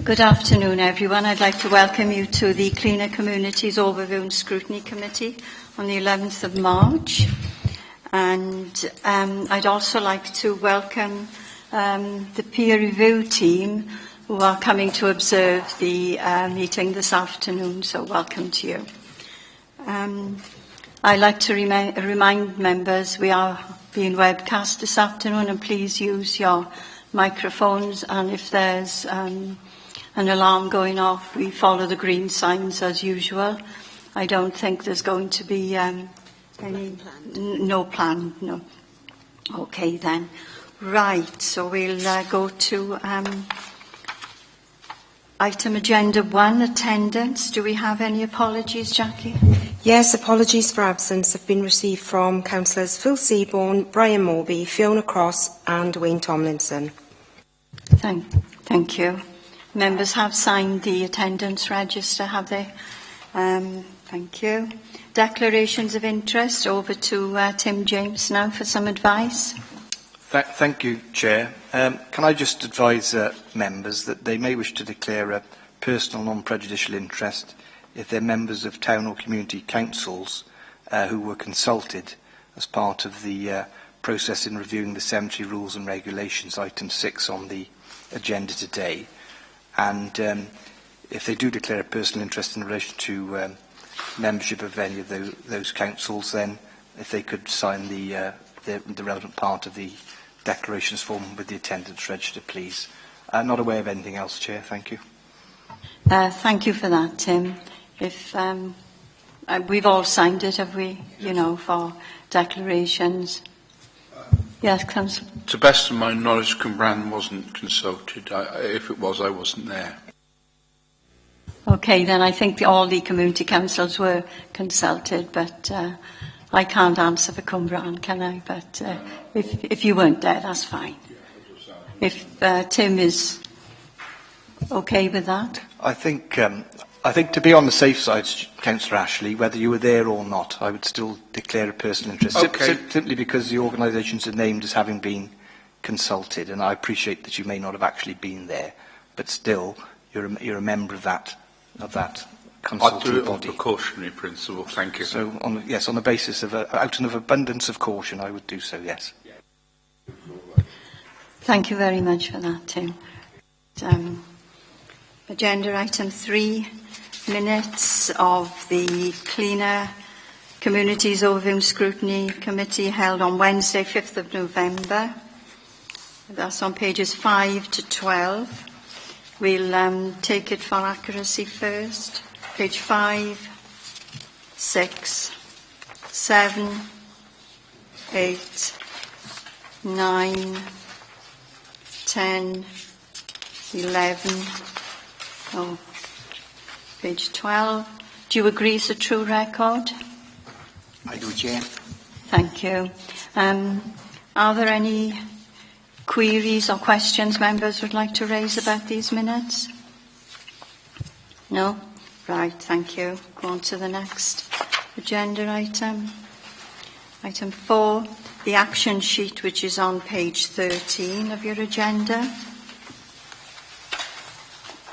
Good afternoon, everyone. I'd like to welcome you to the Cleaner Communities Overview and Scrutiny Committee on the 11th of March. And I'd also like to welcome the peer review team who are coming to observe the meeting this afternoon, so welcome to you. I'd like to remind members we are being webcast this afternoon, and please use your microphones, and if there's an alarm going off, we follow the green signs as usual. I don't think there's going to be no plan. No. Okay then. Right, so we'll go to item agenda 1, attendance. Do we have any apologies, Jackie? Yes, apologies for absence have been received from Councillors Phil Seaborn, Brian Morby, Fiona Cross and Wayne Tomlinson. Thank you. Members have signed the attendance register, have they? Thank you. Declarations of interest. Over to Tim James now for some advice. Thank you, Chair. Can I just advise members that they may wish to declare a personal non-prejudicial interest if they're members of town or community councils who were consulted as part of the process in reviewing the Cemetery Rules and Regulations, item 6 on the agenda today. And if they do declare a personal interest in relation to membership of any of those councils, then if they could sign the relevant part of the declarations form with the attendance register, please. Not aware of anything else, Chair. Thank you. Thank you for that, Tim. If we've all signed it, have we? You know, for declarations. Yes, Councillor. To the best of my knowledge, Cwmbran wasn't consulted. If it was, I wasn't there. Okay, then I think all the community councils were consulted, but I can't answer for Cwmbran, can I? But if you weren't there, that's fine. If Tim is okay with that. I think to be on the safe side, Councillor Ashley, whether you were there or not, I would still declare a personal interest. Okay. Simply because the organisations are named as having been consulted, and I appreciate that you may not have actually been there, but still, you're a member of that consulting body. I'll do it on precautionary principle, thank you. So, on the basis of out of abundance of caution, I would do so, yes. Thank you very much for that, Tim. Agenda item 3, minutes of the Cleaner Communities Overview and Scrutiny Committee held on Wednesday, 5th of November. That's on pages 5 to 12. We'll take it for accuracy first. Page 5, 6, 7, 8, 9, 10, 11, page 12. Do you agree it's a true record? I do, Chair. Thank you. Are there any queries or questions members would like to raise about these minutes? No? Right, thank you. Go on to the next agenda item. Item 4, the action sheet, which is on page 13 of your agenda.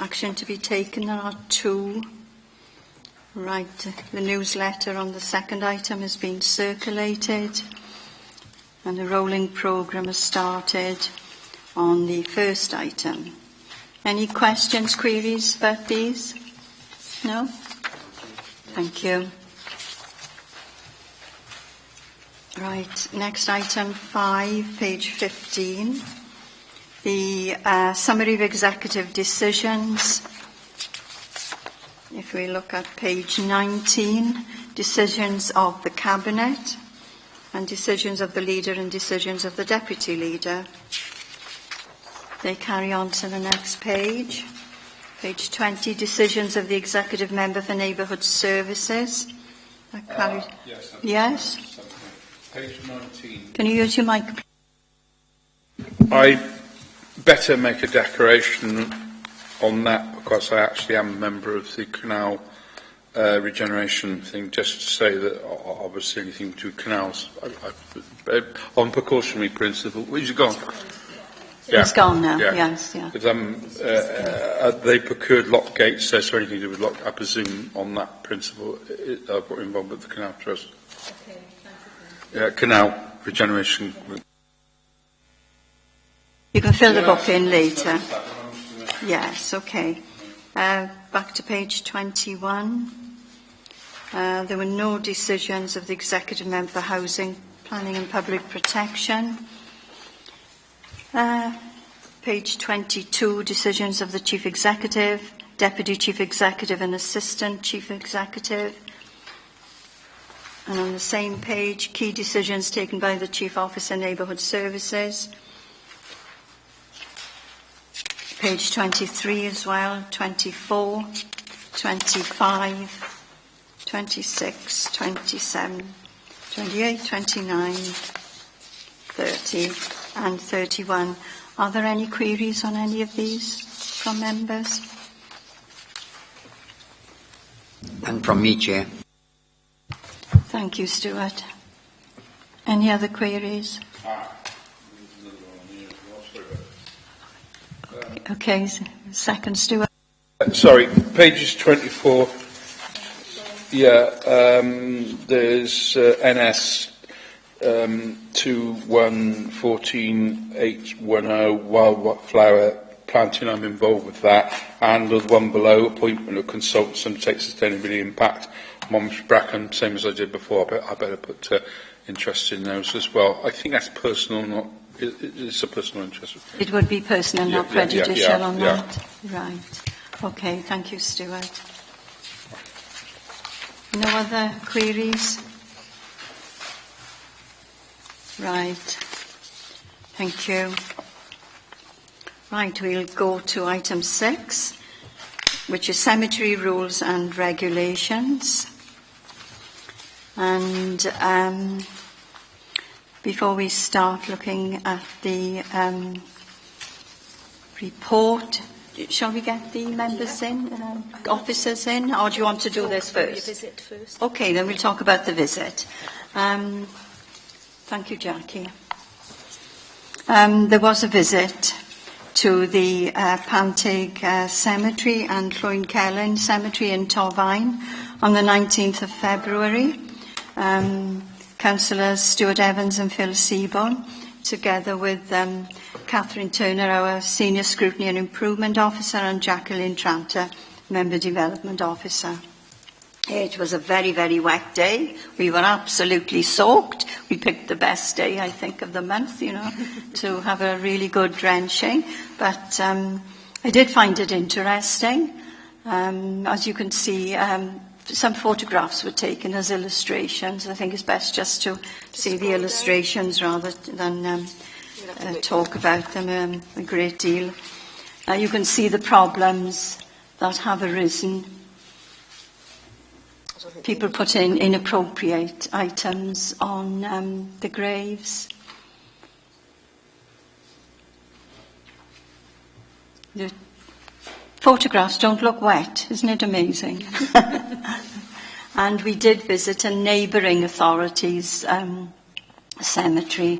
Action to be taken, there are 2. Right, the newsletter on the second item has been circulated, and the rolling programme has started on the first item. Any questions, queries about these? No? Thank you. Right, next item 5, page 15. The summary of executive decisions. If we look at page 19, decisions of the Cabinet and decisions of the Leader and decisions of the Deputy Leader. They carry on to the next page. Page 20, decisions of the Executive Member for Neighbourhood Services. Yes? Page 19. Can you use your mic? I better make a declaration on that because I actually am a member of the canal regeneration thing, just to say that obviously anything to do with canals on precautionary principle. Where's it gone? It's gone now, Yeah. yes, yeah. But, they procured lock gates, so anything to do with lock, I presume, on that principle, involved with the Canal Trust. Okay, Yeah, Canal Regeneration Group. you can fill the book in later. Yes, okay. Back to page 21. There were no decisions of the Executive Member for Housing, Planning and Public Protection. Page 22, decisions of the Chief Executive, Deputy Chief Executive and Assistant Chief Executive. And on the same page, key decisions taken by the Chief Officer Neighbourhood Services. Page 23 as well, 24, 25, 26, 27, 28, 29, 30 and 31. Are there any queries on any of these from members? And from me, Chair. Thank you, Stuart. Any other queries? Okay, second, Stuart. Sorry, pages 24. Yeah, there's NS 2114.810 wildflower planting. I'm involved with that, and the one below, appointment of consultants and take sustainability impact. Monmouth Bracken, same as I did before. I better put interest in those as well. I think that's personal, not. It's a personal interest. It would be personal, Yeah, not prejudicial on yeah. that. Right. Okay, thank you, Stuart. No other queries? Right. Thank you. Right, we'll go to item 6, which is cemetery rules and regulations. And before we start looking at the report, shall we get the members in, officers in, or do you want to do this first? Visit first. Okay, then we'll talk about the visit. Thank you, Jackie. There was a visit to the Panteg Cemetery and Llwyn Cemetery in Torfaen on the 19th of February. Councillors Stuart Evans and Phil Seaborn, together with Catherine Turner, our Senior Scrutiny and Improvement Officer, and Jacqueline Tranter, Member Development Officer. It was a very, very wet day. We were absolutely soaked. We picked the best day, I think, of the month, to have a really good drenching. But I did find it interesting. As you can see, some photographs were taken as illustrations. I think it's best just to see the illustrations rather than talk about them a great deal. You can see the problems that have arisen. People put in inappropriate items on the graves. The photographs don't look wet, isn't it amazing? And we did visit a neighbouring authority's cemetery,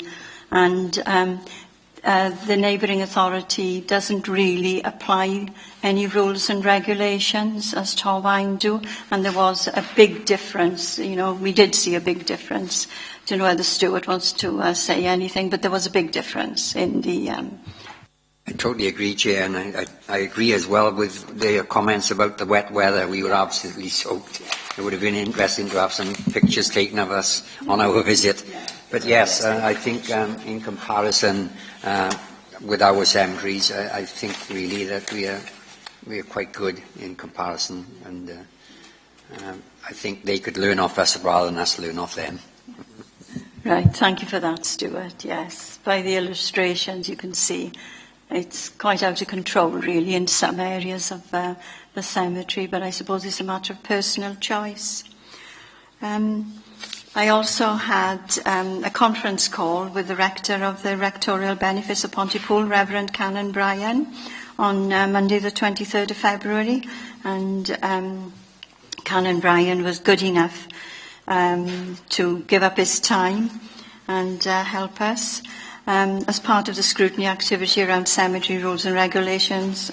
and the neighbouring authority doesn't really apply any rules and regulations as Torfaen do, and there was a big difference. We did see a big difference. I don't know whether Stuart wants to say anything, but there was a big difference in the I totally agree, Chair, and I agree as well with their comments about the wet weather. We were absolutely soaked. It would have been interesting to have some pictures taken of us on our visit. But yes, I think in comparison with our cemeteries, I think really that we are quite good in comparison, and I think they could learn off us rather than us learn off them. Right, thank you for that, Stuart. Yes, by the illustrations you can see it's quite out of control, really, in some areas of the cemetery, but I suppose it's a matter of personal choice. I also had a conference call with the rector of the Rectorial Benefice of Pontypool, Reverend Canon Bryan, on Monday the 23rd of February, and Canon Bryan was good enough to give up his time and help us. As part of the scrutiny activity around cemetery rules and regulations,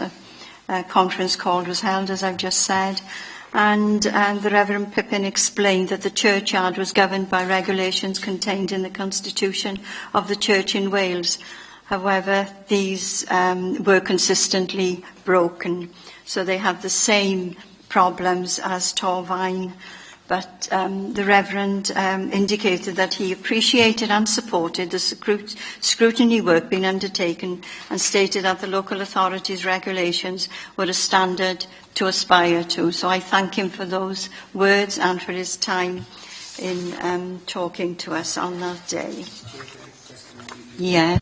a conference call was held, as I've just said, and the Reverend Pippin explained that the churchyard was governed by regulations contained in the Constitution of the Church in Wales. However, these were consistently broken, so they have the same problems as Torfaen. But the Reverend indicated that he appreciated and supported the scrutiny work being undertaken and stated that the local authorities' regulations were a standard to aspire to. So I thank him for those words and for his time in talking to us on that day. Yeah.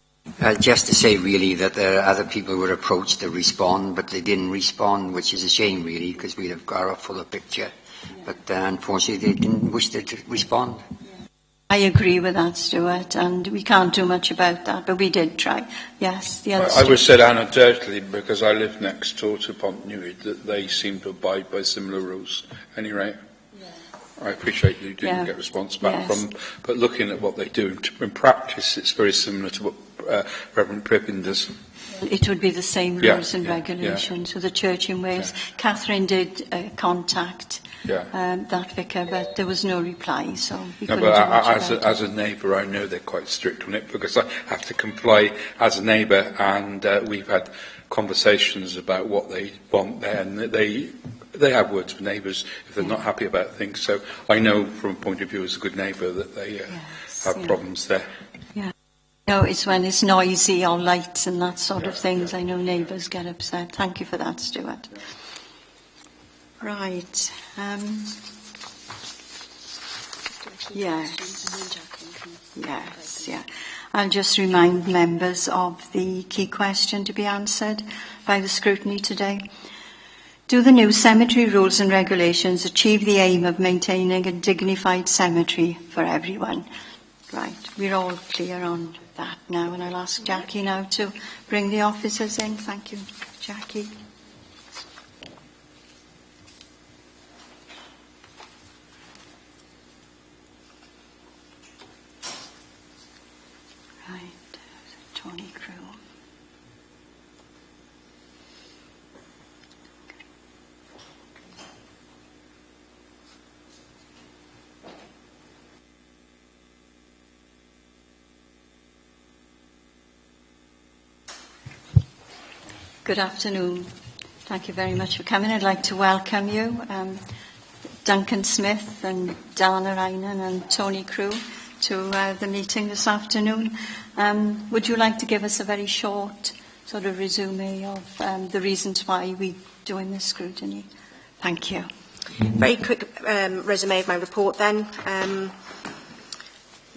Just to say, really, that there are other people who were approached to respond, but they didn't respond, which is a shame, really, because we'd have got a fuller picture. But unfortunately, they didn't wish to respond. I agree with that, Stuart, and we can't do much about that, but we did try. Yes, the other I would say anecdotally, because I live next door to Pontnewid, that they seem to abide by similar rules. At any rate, I appreciate you didn't get response back from, but looking at what they do in practice, it's very similar to what Reverend Pippin does. It would be the same rules and regulations with the Church in Wales. Catherine did contact that vicar, but there was no reply, so we couldn't do much about as a neighbour, I know they're quite strict on it, because I have to comply as a neighbour, and we've had conversations about what they want there, and they have words with neighbours if they're not happy about things. So I know from a point of view as a good neighbour that they have problems there. No, it's when it's noisy or lights and that sort of things. I know neighbours get upset. Thank you for that, Stuart. Right. Yes. I'll just remind members of the key question to be answered by the scrutiny today. Do the new cemetery rules and regulations achieve the aim of maintaining a dignified cemetery for everyone? Right, we're all clear on that now, and I'll ask Jackie now to bring the officers in. Thank you, Jackie. Right, Tony Crew. Good afternoon. Thank you very much for coming. I'd like to welcome you, Duncan Smith and Dana Rynan and Tony Crew, to the meeting this afternoon. Would you like to give us a very short sort of resume of the reasons why we're doing this scrutiny? Thank you. Very quick resume of my report then.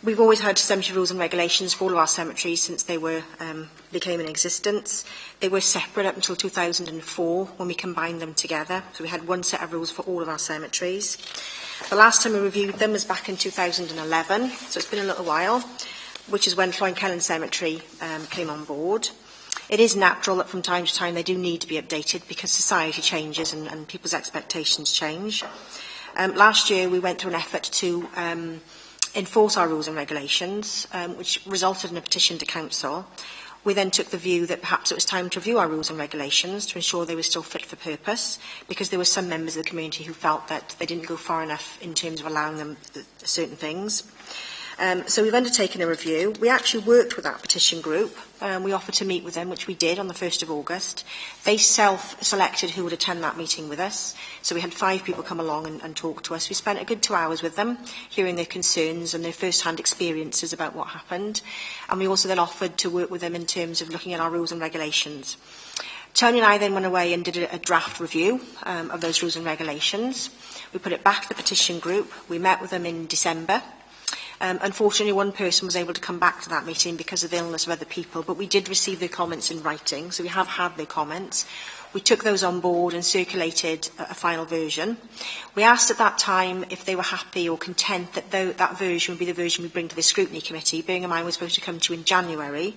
We've always had cemetery rules and regulations for all of our cemeteries since they became in existence. They were separate up until 2004 when we combined them together. So we had one set of rules for all of our cemeteries. The last time we reviewed them was back in 2011, so it's been a little while, which is when Floynkellen Cemetery came on board. It is natural that from time to time they do need to be updated because society changes and people's expectations change. Last year we went through an effort to enforce our rules and regulations, which resulted in a petition to council. We then took the view that perhaps it was time to review our rules and regulations to ensure they were still fit for purpose, because there were some members of the community who felt that they didn't go far enough in terms of allowing them certain things. So we've undertaken a review. We actually worked with that petition group. We offered to meet with them, which we did on the 1st of August. They self-selected who would attend that meeting with us. So we had 5 people come along and talk to us. We spent a good 2 hours with them, hearing their concerns and their first-hand experiences about what happened. And we also then offered to work with them in terms of looking at our rules and regulations. Tony and I then went away and did a draft review of those rules and regulations. We put it back to the petition group. We met with them in December. Unfortunately, one person was able to come back to that meeting because of the illness of other people, but we did receive their comments in writing, so we have had their comments. We took those on board and circulated a final version. We asked at that time if they were happy or content that that version would be the version we bring to the scrutiny committee, bearing in mind we're supposed to come to in January.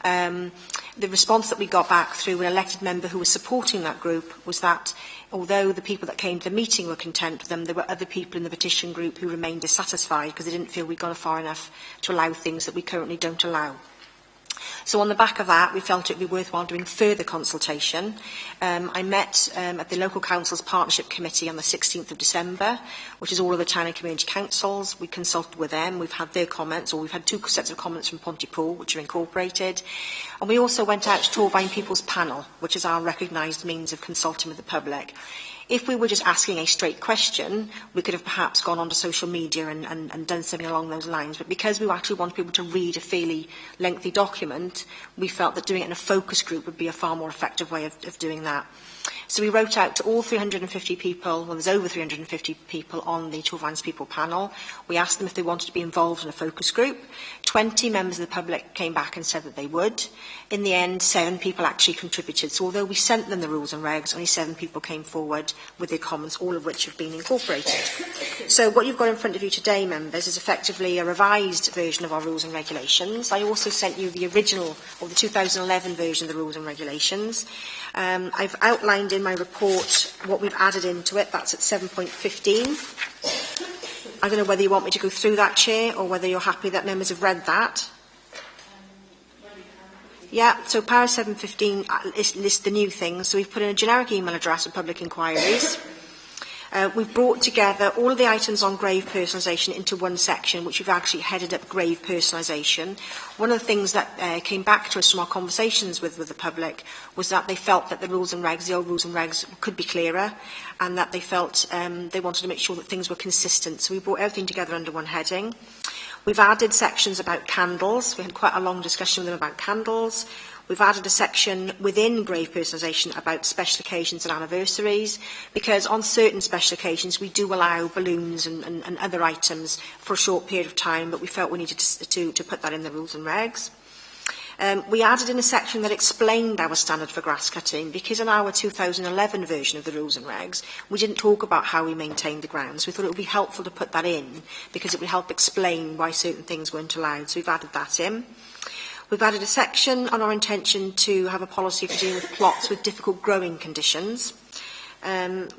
The response that we got back through an elected member who was supporting that group was that although the people that came to the meeting were content with them, there were other people in the petition group who remained dissatisfied because they didn't feel we'd gone far enough to allow things that we currently don't allow. So on the back of that, we felt it would be worthwhile doing further consultation. I met at the Local Council's Partnership Committee on the 16th of December, which is all of the town and community councils. We consulted with them. We've had their comments, or we've had 2 sets of comments from Pontypool, which are incorporated. And we also went out to Torfaen People's Panel, which is our recognised means of consulting with the public. If we were just asking a straight question, we could have perhaps gone onto social media and done something along those lines. But because we actually want people to read a fairly lengthy document, we felt that doing it in a focus group would be a far more effective way of doing that. So we wrote out to all 350 people, well, there's over 350 people on the Torfaen People panel. We asked them if they wanted to be involved in a focus group. 20 members of the public came back and said that they would. In the end, 7 people actually contributed. So although we sent them the rules and regs, only 7 people came forward with their comments, all of which have been incorporated. So what you've got in front of you today, members, is effectively a revised version of our rules and regulations. I also sent you the original, or the 2011 version of the rules and regulations. I've outlined in my report what we've added into it. That's at 7.15. I don't know whether you want me to go through that, Chair, or whether you're happy that members have read that. Yeah, so para 7.15 lists the new things. So we've put in a generic email address for public inquiries. We've brought together all of the items on grave personalisation into one section, which we've actually headed up grave personalisation. One of the things that came back to us from our conversations with the public was that they felt that the rules and regs, the old rules and regs, could be clearer, and that they felt they wanted to make sure that things were consistent. So we brought everything together under one heading. We've added sections about candles. We had quite a long discussion with them about candles. We've added a section within grave personalisation about special occasions and anniversaries, because on certain special occasions we do allow balloons and other items for a short period of time, but we felt we needed to put that in the rules and regs. We added in a section that explained our standard for grass cutting, because in our 2011 version of the rules and regs, we didn't talk about how we maintained the grounds. We thought it would be helpful to put that in, because it would help explain why certain things weren't allowed. So we've added that in. We've added a section on our intention to have a policy for dealing with plots with difficult growing conditions.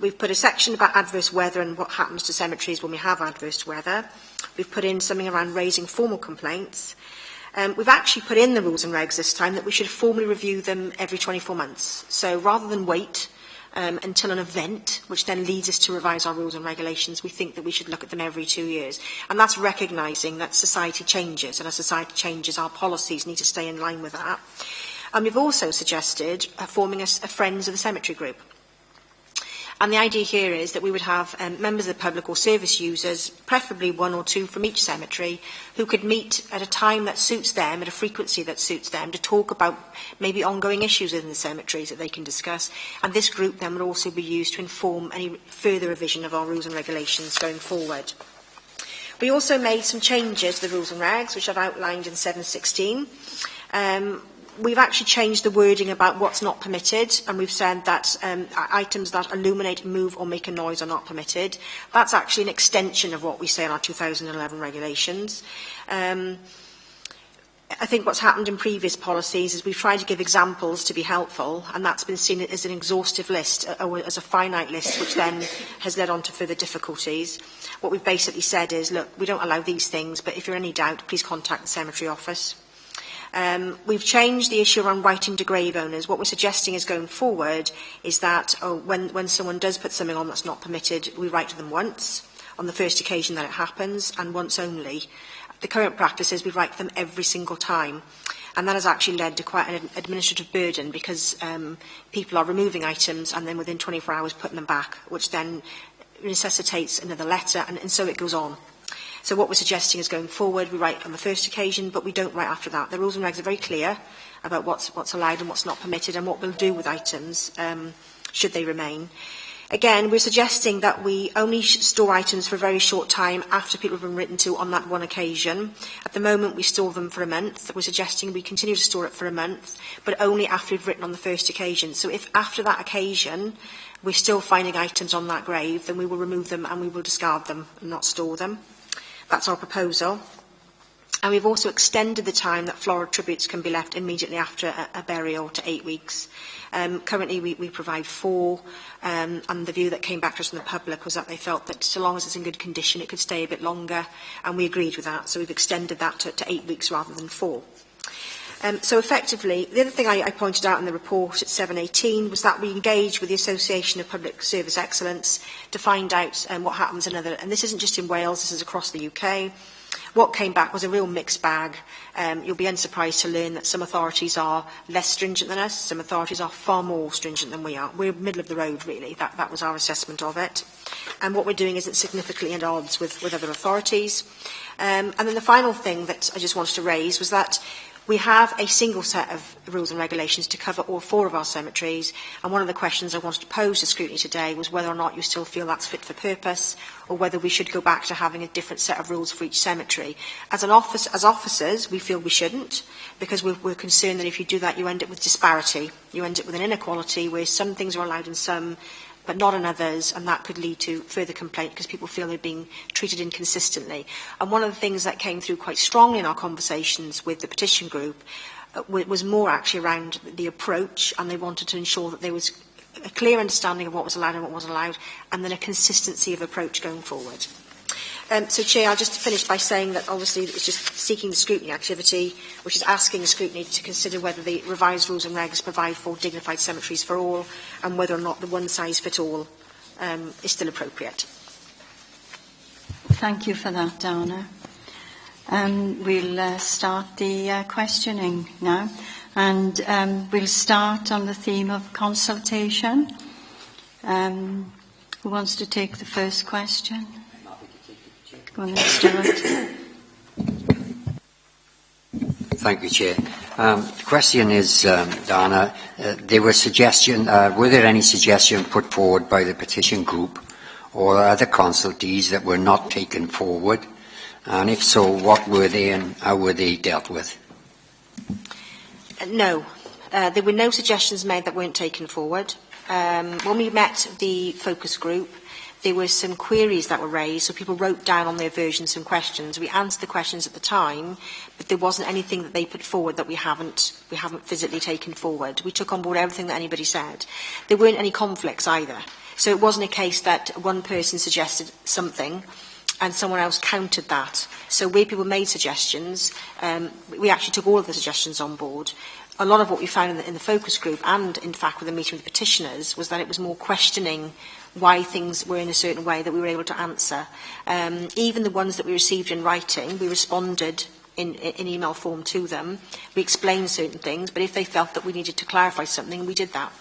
We've put a section about adverse weather and what happens to cemeteries when we have adverse weather. We've put in something around raising formal complaints. We've actually put in the rules and regs this time that we should formally review them every 24 months. So rather than wait until an event, which then leads us to revise our rules and regulations, we think that we should look at them every 2 years. And that's recognising that society changes, and as society changes, our policies need to stay in line with that. And we've also suggested forming a Friends of the Cemetery group. And the idea here is that we would have members of the public or service users, preferably 1 or 2 from each cemetery, who could meet at a time that suits them, at a frequency that suits them, to talk about maybe ongoing issues within the cemeteries that they can discuss. And this group then would also be used to inform any further revision of our rules and regulations going forward. We also made some changes to the rules and regs, which I've outlined in 7.16. We've actually changed the wording about what's not permitted, and we've said that items that illuminate, move or make a noise are not permitted. That's actually an extension of what we say in our 2011 regulations. I think what's happened in previous policies is we've tried to give examples to be helpful, and that's been seen as an exhaustive list, or as a finite list, which then has led on to further difficulties. What we've basically said is, look, we don't allow these things, but if you're in any doubt, please contact the cemetery office. We've changed the issue around writing to grave owners. What we're suggesting is going forward is that when someone does put something on that's not permitted, we write to them once, on the first occasion that it happens, and once only. The current practice is we write to them every single time. And that has actually led to quite an administrative burden, because people are removing items and then within 24 hours putting them back, which then necessitates another letter, and so it goes on. So what we're suggesting is going forward, we write on the first occasion, but we don't write after that. The rules and regs are very clear about what's allowed and what's not permitted, and what we'll do with items should they remain. Again, we're suggesting that we only store items for a very short time after people have been written to on that one occasion. At the moment, we store them for a month. We're suggesting we continue to store it for a month, but only after we've written on the first occasion. So if after that occasion we're still finding items on that grave, then we will remove them and we will discard them and not store them. That's our proposal. And we've also extended the time that floral tributes can be left immediately after a burial to 8 weeks. Currently, we provide 4, and the view that came back to us from the public was that they felt that so long as it's in good condition, it could stay a bit longer, and we agreed with that. So we've extended that to 8 weeks rather than 4. So effectively, the other thing I pointed out in the report at 718 was that we engaged with the Association of Public Service Excellence to find out what happens in other, and this isn't just in Wales, this is across the UK. What came back was a real mixed bag. You'll be unsurprised to learn that some authorities are less stringent than us, some authorities are far more stringent than we are. We're middle of the road, really. That was our assessment of it. And what we're doing isn't significantly at odds with other authorities. And then the final thing that I just wanted to raise was that we have a single set of rules and regulations to cover all 4 of our cemeteries, and one of the questions I wanted to pose to scrutiny today was whether or not you still feel that's fit for purpose, or whether we should go back to having a different set of rules for each cemetery. As officers, we feel we shouldn't, because we're concerned that if you do that, you end up with disparity. You end up with an inequality where some things are allowed in some, but not in others, and that could lead to further complaint because people feel they're being treated inconsistently. And one of the things that came through quite strongly in our conversations with the petition group was more actually around the approach, and they wanted to ensure that there was a clear understanding of what was allowed and what wasn't allowed, and then a consistency of approach going forward. So, Chair, I'll just finish by saying that obviously it's just seeking the scrutiny activity, which is asking the scrutiny to consider whether the revised rules and regs provide for dignified cemeteries for all, and whether or not the one-size-fits-all is still appropriate. Thank you for that, Dana. We'll start the questioning now, and we'll start on the theme of consultation. Who wants to take the first question? Go on, Stuart. Thank you, Chair. The question is, Dana, there were were there any suggestions put forward by the petition group or other consultees that were not taken forward? And if so, what were they and how were they dealt with? No. There were no suggestions made that weren't taken forward. When we met the focus group, there were some queries that were raised, so people wrote down on their version some questions. We answered the questions at the time, but there wasn't anything that they put forward that we haven't physically taken forward. We took on board everything that anybody said. There weren't any conflicts either. So it wasn't a case that one person suggested something and someone else countered that. So where people made suggestions, we actually took all of the suggestions on board. A lot of what we found in the focus group, and in fact with the meeting with the petitioners, was that it was more questioning why things were in a certain way that we were able to answer. Even the ones that we received in writing, we responded in email form to them. We explained certain things, but if they felt that we needed to clarify something, we did that.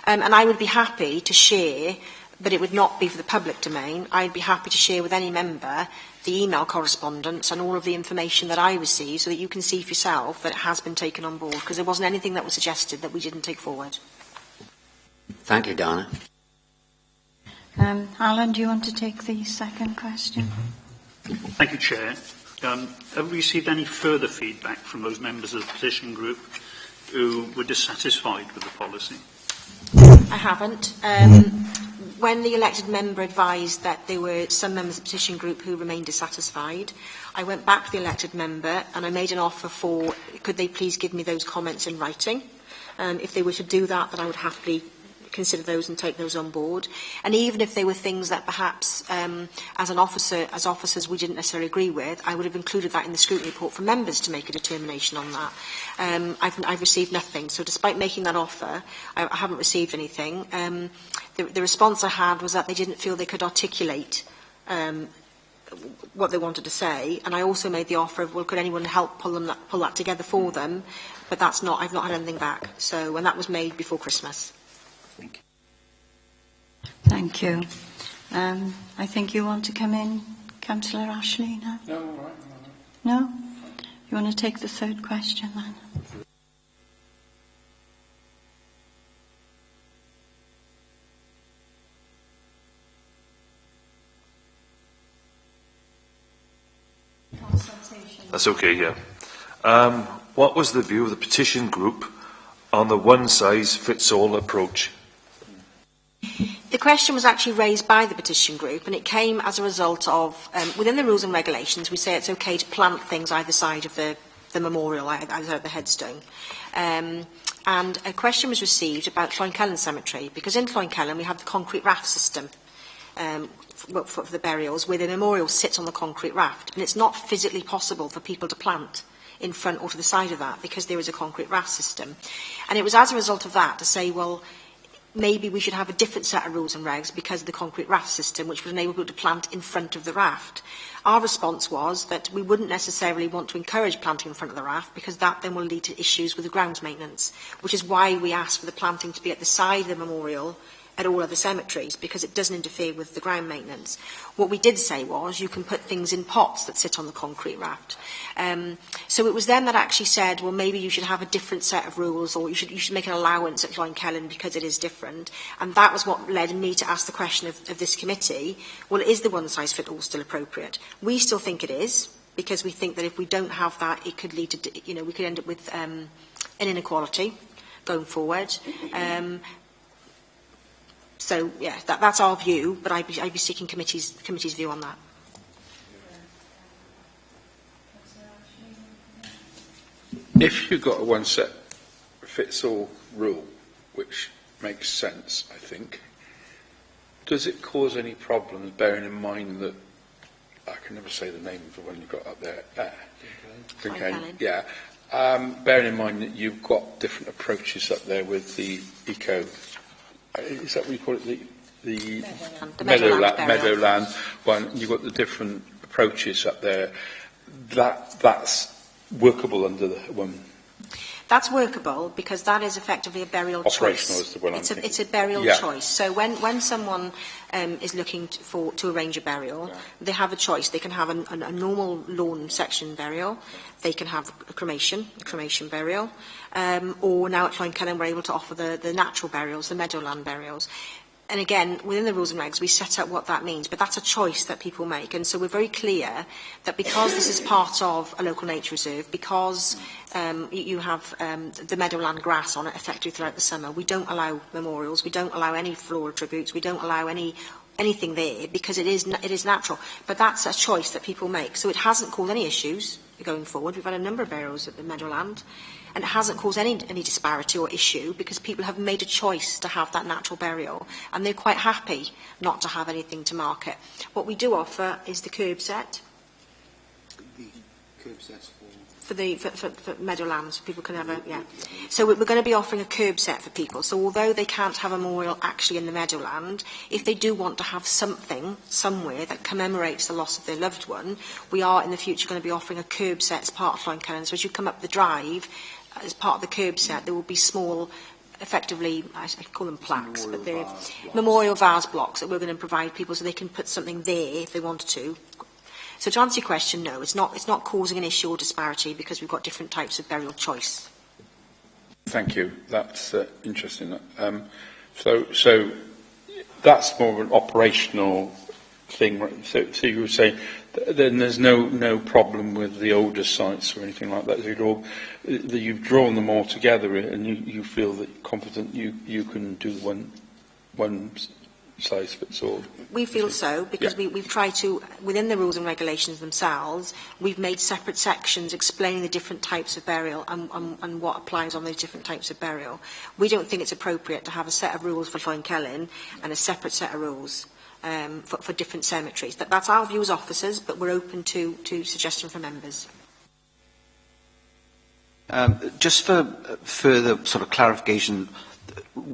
And I would be happy to share, but it would not be for the public domain, I'd be happy to share with any member the email correspondence and all of the information that I received so that you can see for yourself that it has been taken on board, because there wasn't anything that was suggested that we didn't take forward. Thank you, Dana. Alan, do you want to take the second question? Thank you, Chair. Have we received any further feedback from those members of the petition group who were dissatisfied with the policy? I haven't. When the elected member advised that there were some members of the petition group who remained dissatisfied, I went back to the elected member and I made an offer for, could they please give me those comments in writing? If they were to do that, then I would happily consider those and take those on board. And even if they were things that perhaps as officers we didn't necessarily agree with, I would have included that in the scrutiny report for members to make a determination on that. I've received nothing, so despite making that offer, I haven't received anything. The response I had was that they didn't feel they could articulate what they wanted to say, and I also made the offer of, well, could anyone help pull that together for them? But I've not had anything back. So, and that was made before Christmas. Thank you. I think you want to come in, Councillor Ashley, now? No, all right. No? You want to take the third question then? That's okay, yeah. What was the view of the petition group on the one-size-fits-all approach? The question was actually raised by the petition group, and it came as a result of, within the rules and regulations, we say it's okay to plant things either side of the memorial, either side of the headstone. And a question was received about Llwynkellen Cemetery, because in Llwynkellen we have the concrete raft system for the burials, where the memorial sits on the concrete raft, and it's not physically possible for people to plant in front or to the side of that, because there is a concrete raft system. And it was as a result of that to say, well, maybe we should have a different set of rules and regs because of the concrete raft system, which would enable people to plant in front of the raft. Our response was that we wouldn't necessarily want to encourage planting in front of the raft, because that then will lead to issues with the grounds maintenance, which is why we asked for the planting to be at the side of the memorial at all other cemeteries, because it doesn't interfere with the ground maintenance. What we did say was you can put things in pots that sit on the concrete raft. So it was them that actually said, well, maybe you should have a different set of rules, or you should make an allowance at Cloyne because it is different. And that was what led me to ask the question of this committee, well, is the one-size-fits-all still appropriate? We still think it is, because we think that if we don't have that, it could lead to, we could end up with an inequality going forward. So, yeah, that's our view, but I'd be seeking committee's view on that. If you've got a one-set-fits-all rule, which makes sense, I think, does it cause any problems, bearing in mind that, I can never say the name of the one you've got up there, yeah, bearing in mind that you've got different approaches up there with the eco, is that what you call it, the Meadowland one, you've got the different approaches up there, that's workable under the one? That's workable because that is effectively a burial choice. Operational is the one it's a burial choice. So when someone is looking to arrange a burial, they have a choice. They can have a normal lawn section burial. They can have a cremation burial. Or now at Cloyne we're able to offer the natural burials, the meadowland burials. And again, within the rules and regs, we set out what that means, but that's a choice that people make. And so we're very clear that because this is part of a local nature reserve, because you have the meadowland grass on it effectively throughout the summer, we don't allow memorials, we don't allow any floral tributes, we don't allow anything there because it is natural. But that's a choice that people make. So it hasn't caused any issues going forward. We've had a number of burials at the meadowland. And it hasn't caused any disparity or issue because people have made a choice to have that natural burial and they're quite happy not to have anything to mark it. What we do offer is the curb set. The curb sets for Meadowlands, people can have So we're going to be offering a curb set for people. So although they can't have a memorial actually in the Meadowland, if they do want to have something somewhere that commemorates the loss of their loved one, we are in the future going to be offering a curb set as part of Cloyne. So as you come up the drive, as part of the curb set, there will be small, effectively, I call them plaques, but they're memorial vase blocks that we're going to provide people so they can put something there if they wanted to. So to answer your question, no, it's not causing an issue or disparity because we've got different types of burial choice. Thank you. That's interesting. So that's more of an operational thing. Right? So you would say then there's no problem with the older sites or anything like that. You've drawn them all together and you feel that confident you can do one size fits all. We feel so because we've tried to, within the rules and regulations themselves, we've made separate sections explaining the different types of burial and what applies on those different types of burial. We don't think it's appropriate to have a set of rules for Cloyne and a separate set of rules for different cemeteries. That's our view as officers, but we're open to suggestion from members. Just for further sort of clarification,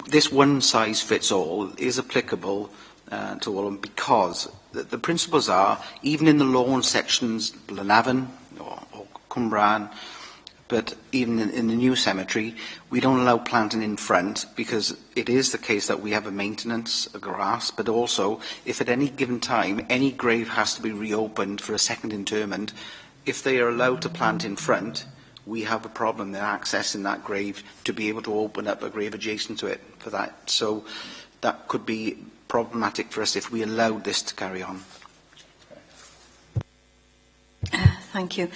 this one-size-fits-all is applicable to all of them because the principles are, even in the lawn sections, Blenavon or Cwmbran, but even in the new cemetery, we don't allow planting in front because it is the case that we have a maintenance of grass, but also if at any given time any grave has to be reopened for a second interment, if they are allowed to plant in front, we have a problem in accessing that grave to be able to open up a grave adjacent to it for that. So that could be problematic for us if we allowed this to carry on. Thank you.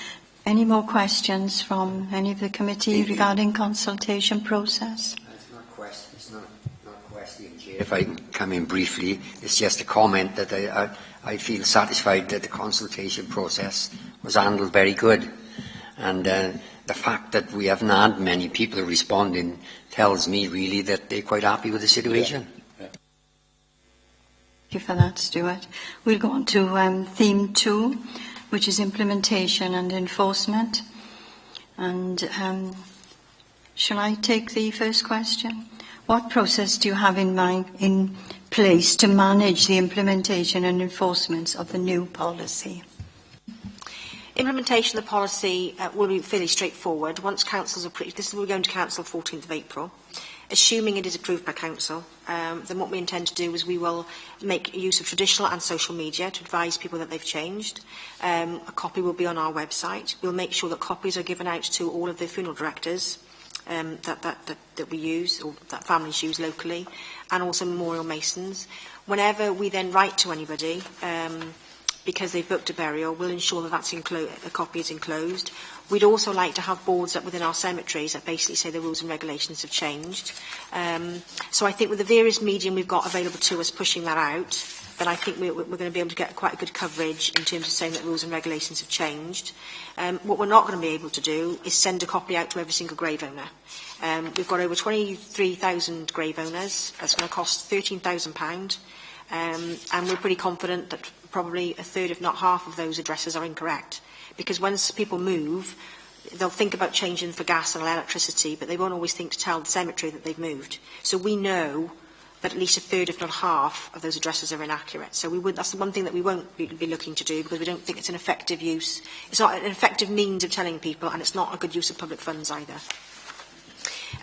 Any more questions from any of the committee regarding consultation process? It's not a question, Chair. If I can come in briefly, it's just a comment that I feel satisfied that the consultation process was handled very good. And the fact that we haven't had many people responding tells me really that they're quite happy with the situation. Thank you for that, Stuart. We'll go on to theme 2, which is implementation and enforcement. And shall I take the first question? What process do you have in place to manage the implementation and enforcement of the new policy? Implementation of the policy will be fairly straightforward. Once Council's approved, this will be going to Council 14th of April. Assuming it is approved by Council, then what we intend to do is we will make use of traditional and social media to advise people that they've changed. A copy will be on our website. We'll make sure that copies are given out to all of the funeral directors that we use, or that families use locally, and also memorial masons. Whenever we then write to anybody, because they've booked a burial, we'll ensure that a copy is enclosed. We'd also like to have boards up within our cemeteries that basically say the rules and regulations have changed. So I think with the various medium we've got available to us pushing that out, then I think we're going to be able to get quite a good coverage in terms of saying that rules and regulations have changed. What we're not going to be able to do is send a copy out to every single grave owner. We've got over 23,000 grave owners. That's going to cost £13,000. And we're pretty confident that probably a third, if not half, of those addresses are incorrect. Because once people move, they'll think about changing for gas and electricity, but they won't always think to tell the cemetery that they've moved. So we know that at least a third, if not half, of those addresses are inaccurate. So that's the one thing that we won't be looking to do, because we don't think it's an effective use. It's not an effective means of telling people, and it's not a good use of public funds either.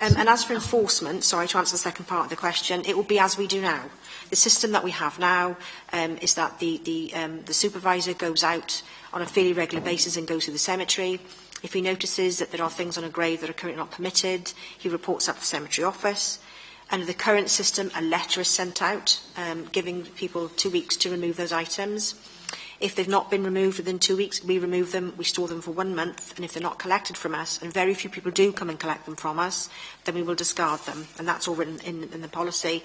And as for enforcement, sorry, to answer the second part of the question, it will be as we do now. The system that we have now is that the supervisor goes out on a fairly regular basis and goes to the cemetery. If he notices that there are things on a grave that are currently not permitted, he reports that to the cemetery office. Under the current system, a letter is sent out giving people 2 weeks to remove those items. If they've not been removed within 2 weeks, we remove them, we store them for 1 month, and if they're not collected from us, and very few people do come and collect them from us, then we will discard them, and that's all written in the policy.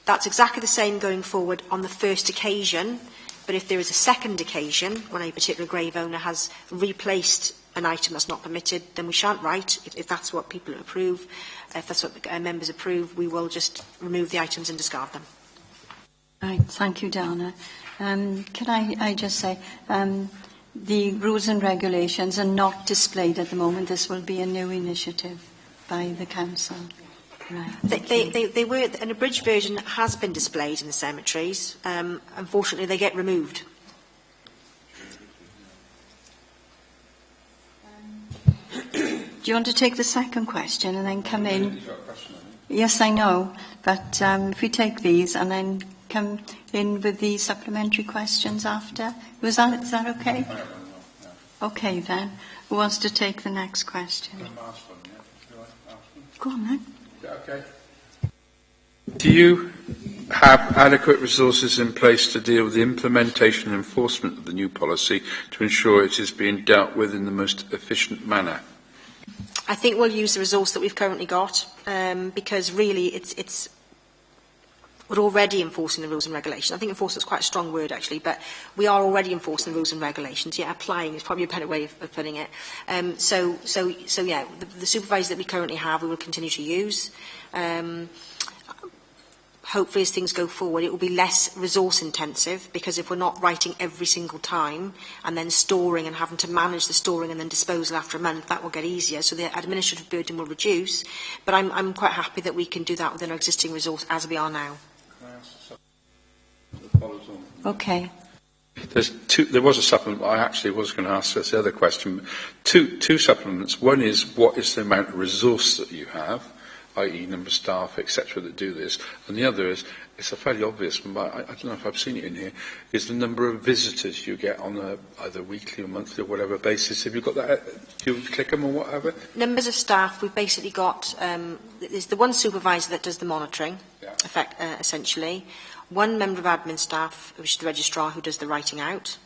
That's exactly the same going forward on the first occasion, but if there is a second occasion, when a particular grave owner has replaced an item that's not permitted, then we shan't write. If that's what people approve, if that's what members approve, we will just remove the items and discard them. Right, thank you, Dana. Can I just say, the rules and regulations are not displayed at the moment. This will be a new initiative by the council. Right. They were, an abridged version has been displayed in the cemeteries. Unfortunately, they get removed. Do you want to take the second question and then come in? Yes, I know, but if we take these and then come in with the supplementary questions after. Is that okay? Okay then. Who wants to take the next question? Go on then. Okay. Do you have adequate resources in place to deal with the implementation and enforcement of the new policy to ensure it is being dealt with in the most efficient manner? I think we'll use the resource that we've currently got, because really we're already enforcing the rules and regulations. I think enforcement is quite a strong word, actually, but we are already enforcing the rules and regulations. Yeah, applying is probably a better way of putting it. So yeah, the supervisor that we currently have, we will continue to use. Hopefully, as things go forward, it will be less resource intensive, because if we're not writing every single time and then storing and having to manage the storing and then disposal after a month, that will get easier. So the administrative burden will reduce. But I'm quite happy that we can do that within our existing resource as we are now. Okay. There was a supplement. I actually was going to ask this the other question. Two supplements. One is, what is the amount of resource that you have, i.e. number of staff, etc., that do this? And the other is, it's a fairly obvious one, but I don't know if I've seen it in here, is the number of visitors you get on a either weekly or monthly or whatever basis. Have you got that? Do you click them or whatever? Numbers of staff, we've basically got, there's the one supervisor that does the monitoring, essentially. One member of admin staff, which is the registrar, who does the writing out.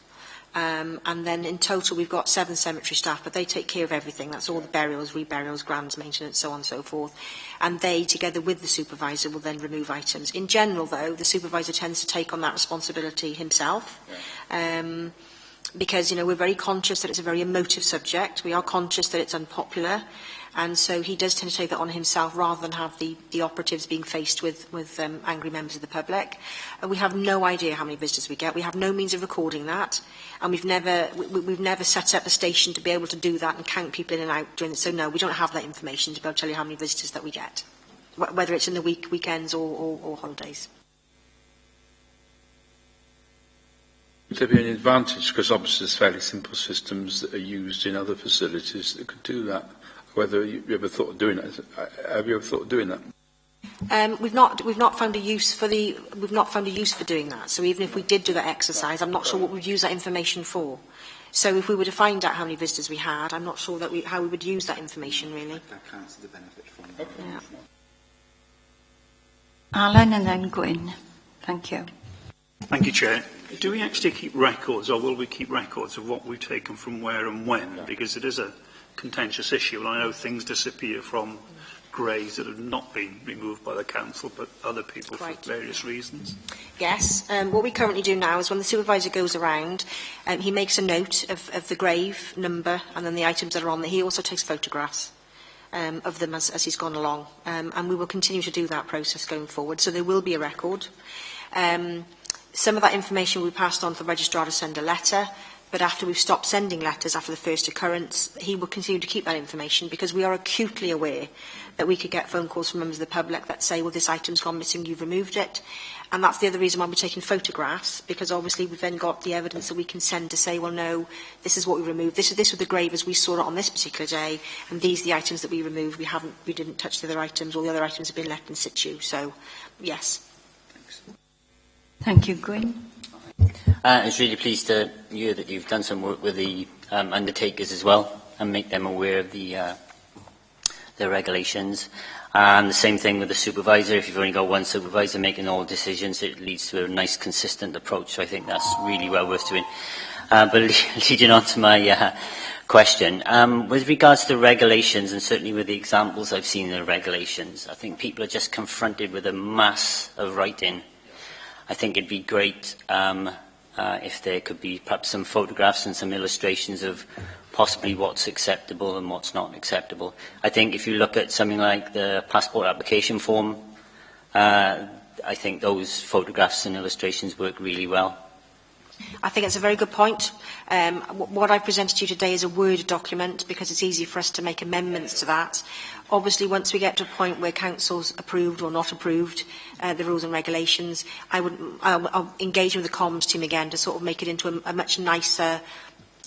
And then in total we've got 7 cemetery staff, but they take care of everything. That's all the burials, reburials, grands, maintenance, so on and so forth. And they, together with the supervisor, will then remove items. In general, though, the supervisor tends to take on that responsibility himself. Because, we're very conscious that it's a very emotive subject. We are conscious that it's unpopular. And so he does tend to take that on himself rather than have the operatives being faced with angry members of the public. We have no idea how many visitors we get. We have no means of recording that, and we've never set up a station to be able to do that and count people in and out during it. So no, we don't have that information to be able to tell you how many visitors that we get, whether it's in the weekends or holidays. Would there be any advantage? Because obviously there's fairly simple systems that are used in other facilities that could do that. Whether you ever thought of doing that? Have you ever thought of doing that? We've not found a use for doing that. So even if we did do that exercise, I'm not sure what we'd use that information for. So if we were to find out how many visitors we had, I'm not sure how we would use that information really. That counts as the benefit from it. Okay. Yeah. Alan and then Gwyn. Thank you. Thank you, Chair. Do we actually keep records, or will we keep records of what we've taken from where and when? Because it is a contentious issue, and I know things disappear from greys that have not been removed by the council, but other people for various reasons. Yes. What we currently do now is when the supervisor goes around, he makes a note of the grave number and then the items that are on there. He also takes photographs of them as he's gone along, and we will continue to do that process going forward. So there will be a record. Some of that information will be passed on to the registrar to send a letter, but after we've stopped sending letters after the first occurrence, he will continue to keep that information because we are acutely aware that we could get phone calls from members of the public that say, well, this item's gone missing, you've removed it. And that's the other reason why we're taking photographs, because obviously we've then got the evidence that we can send to say, well, no, this is what we removed. This was the grave as we saw it on this particular day, and these are the items that we removed. We didn't touch the other items. All the other items have been left in situ. So, yes. Thank you, Gwyn. I was really pleased to hear that you've done some work with the undertakers as well and make them aware of the regulations. And the same thing with the supervisor. If you've only got one supervisor making all decisions, it leads to a nice, consistent approach. So I think that's really well worth doing. But leading on to my question, with regards to regulations, and certainly with the examples I've seen in the regulations, I think people are just confronted with a mass of writing. I think it'd be great if there could be perhaps some photographs and some illustrations of possibly what's acceptable and what's not acceptable. I think if you look at something like the passport application form, I think those photographs and illustrations work really well. I think it's a very good point. What I presented to you today is a Word document because it's easy for us to make amendments to that. Obviously, once we get to a point where Council's approved or not approved the rules and regulations, I'll engage with the comms team again to sort of make it into a much nicer,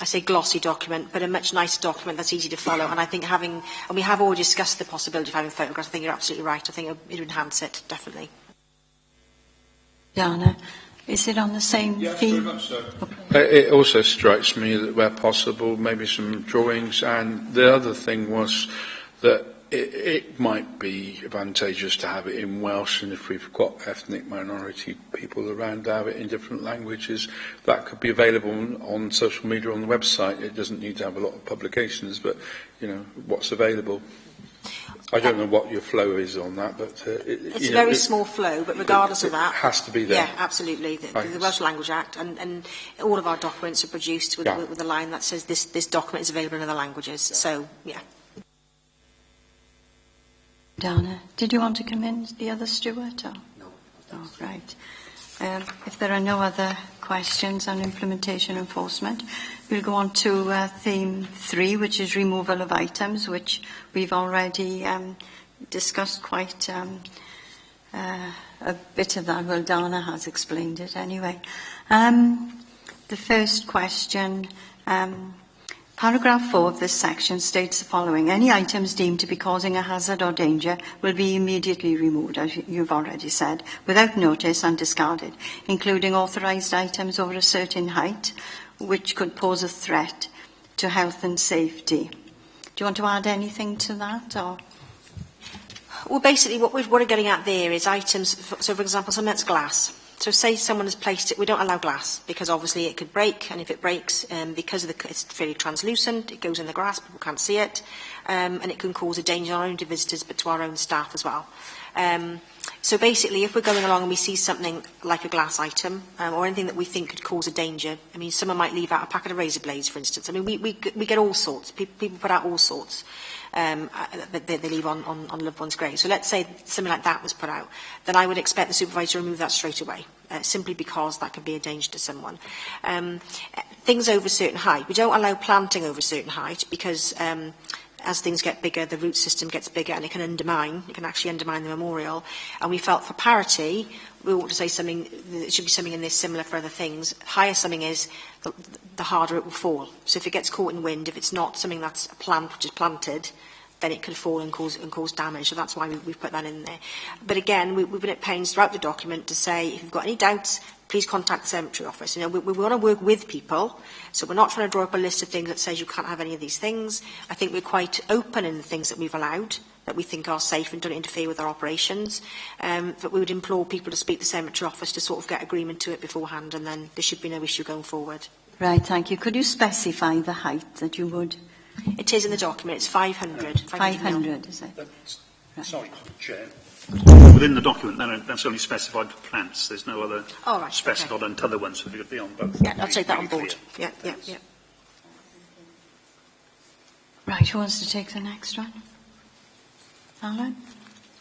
I say glossy document, but a much nicer document that's easy to follow. And I think and we have already discussed the possibility of having photographs. I think you're absolutely right. I think it would enhance it, definitely. Dana, is it on the same theme? Very much so. It also strikes me that where possible, maybe some drawings. And the other thing was that it might be advantageous to have it in Welsh, and if we've got ethnic minority people around, to have it in different languages. That could be available on social media, on the website. It doesn't need to have a lot of publications, but, you know, what's available. I don't know what your flow is on that, but... it's a very small flow, but regardless of that... It has to be there. Yeah, absolutely. The Welsh Language Act, and all of our documents are produced with a line that says this document is available in other languages. Yeah. So, yeah. Dana, did you want to come in, the other Stuart? Or? No. Oh, right. If there are no other questions on implementation enforcement, we'll go on to theme 3, which is removal of items, which we've already discussed quite a bit of that. Well, Dana has explained it anyway. The first question, paragraph 4 of this section states the following. Any items deemed to be causing a hazard or danger will be immediately removed, as you've already said, without notice and discarded, including authorised items over a certain height, which could pose a threat to health and safety. Do you want to add anything to that? Or? Well, basically, what we're getting at there is items, so for example, something that's glass. So say someone has placed it, we don't allow glass because obviously it could break, and if it breaks, because of it's fairly translucent, it goes in the grass, people can't see it, and it can cause a danger not only to visitors but to our own staff as well. So basically, if we're going along and we see something like a glass item or anything that we think could cause a danger, I mean, someone might leave out a packet of razor blades, for instance. I mean, we get all sorts. People put out all sorts. that they leave on loved ones' graves. So let's say something like that was put out, then I would expect the supervisor to remove that straight away, simply because that could be a danger to someone. Things over a certain height. We don't allow planting over a certain height because as things get bigger, the root system gets bigger and it can actually undermine the memorial. And we felt for parity, we ought to say something, it should be something in this similar for other things. Higher something is, the harder it will fall. So if it gets caught in wind, if it's not something that's a plant which is planted, then it could fall and cause damage. So that's why we've put that in there. But again, we've been at pains throughout the document to say, if you've got any doubts, please contact the cemetery office. You know, we want to work with people, so we're not trying to draw up a list of things that says you can't have any of these things. I think we're quite open in the things that we've allowed, that we think are safe and don't interfere with our operations. But we would implore people to speak to the cemetery office to sort of get agreement to it beforehand, and then there should be no issue going forward. Right, thank you. Could you specify the height that you would? It is in the document. It's 500. 500, is it? Right. Sorry, Chair. Within the document, that's only specified for plants. There's no other specified on other ones, so it could be on both. Yeah, I'll take that on board. Yeah. Right, who wants to take the next one? Alan, do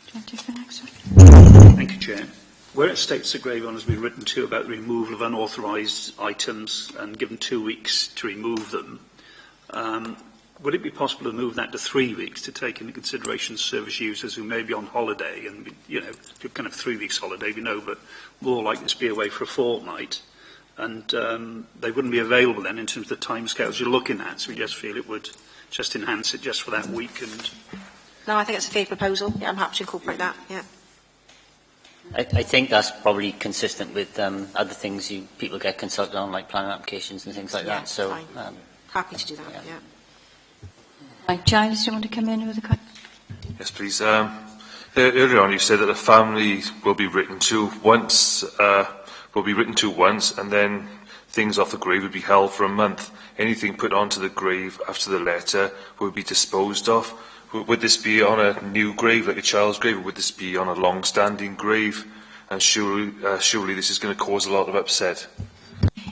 you want to take the next one? Thank you, Chair. Where it states the grave owner has been written to about the removal of unauthorised items and given 2 weeks to remove them, would it be possible to move that to 3 weeks to take into consideration service users who may be on holiday and, you know, kind of 3 weeks holiday, we know, but more likely to be away for a fortnight, and they wouldn't be available then in terms of the timescales you're looking at, so we just feel it would just enhance it just for that week. And no, I think it's a fair proposal. Yeah, I'm happy to incorporate that. Yeah. I think that's probably consistent with other things people get consulted on, like planning applications and things like that. So happy to do that. Yeah. Right, Giles, do you want to come in with a question? Yes, please. Earlier on, you said that the family will be written to once, and then things off the grave would be held for a month. Anything put onto the grave after the letter would be disposed of. Would this be on a new grave, like a child's grave, or would this be on a long-standing grave? And surely this is going to cause a lot of upset.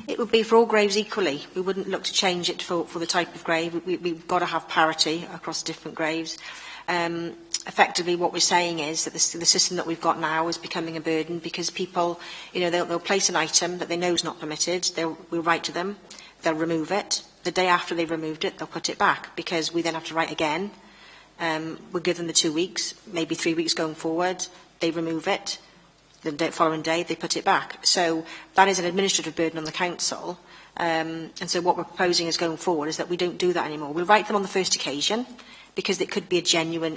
It would be for all graves equally. We wouldn't look to change it for the type of grave. We've got to have parity across different graves. Effectively, what we're saying is that the system that we've got now is becoming a burden because people, you know, they'll place an item that they know is not permitted. We'll write to them. They'll remove it. The day after they've removed it, they'll put it back because we then have to write again. We'll give them the 2 weeks, maybe 3 weeks going forward. They remove it. The following day, they put it back. So that is an administrative burden on the council. And so what we're proposing is going forward is that we don't do that anymore. We'll write them on the first occasion because it could be a genuine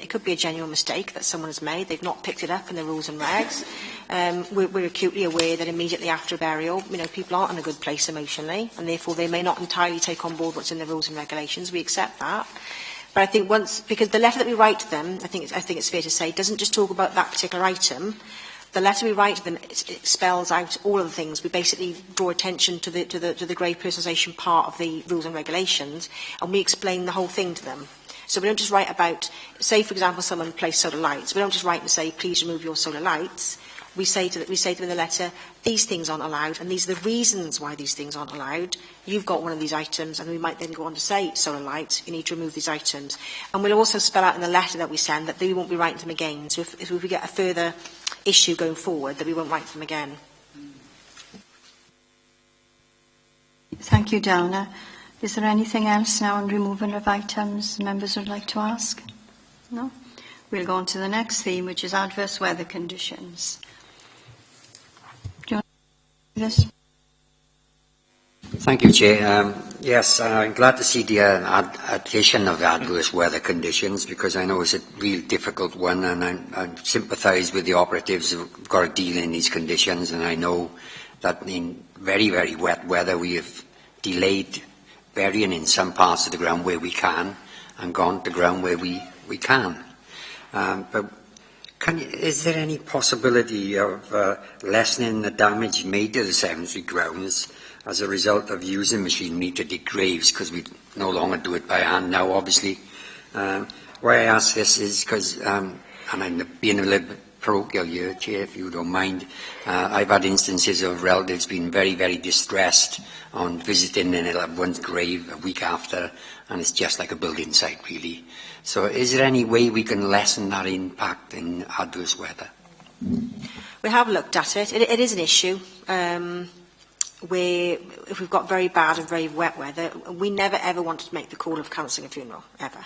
mistake that someone has made. They've not picked it up in the rules and regs. We're acutely aware that immediately after a burial, you know, people aren't in a good place emotionally, and therefore they may not entirely take on board what's in the rules and regulations. We accept that. But I think because the letter that we write to them, I think it's fair to say, doesn't just talk about that particular item. The letter we write to them, it spells out all of the things. We basically draw attention to the grave personalisation part of the rules and regulations, and we explain the whole thing to them. So we don't just write about, say for example, someone placed solar lights. We don't just write and say, please remove your solar lights. We say to them in the letter, these things aren't allowed, and these are the reasons why these things aren't allowed. You've got one of these items, and we might then go on to say, solar lights, you need to remove these items. And we'll also spell out in the letter that we send that they won't be writing them again. So if we get a further issue going forward, that we won't write them again. Thank you, Dana. Is there anything else now on removal of items members would like to ask? No? We'll go on to the next theme, which is adverse weather conditions. Do you want to do this? Thank you, Chair. Yes, I'm glad to see the addition of adverse weather conditions because I know it's a real difficult one, and I sympathise with the operatives who've got to deal in these conditions, and I know that in very, very wet weather we have delayed burying in some parts of the ground where we can and gone to ground where we can. But is there any possibility of lessening the damage made to the cemetery grounds as a result of using machinery to dig graves, because we no longer do it by hand now, obviously? Why I ask this is because, and I'm being a little bit parochial here, Chair, if you don't mind. I've had instances of relatives being very, very distressed on visiting their loved one's grave a week after, and it's just like a building site, really. So is there any way we can lessen that impact in adverse weather? We have looked at it. It is an issue. Where if we've got very bad and very wet weather, we never ever wanted to make the call of cancelling a funeral, ever.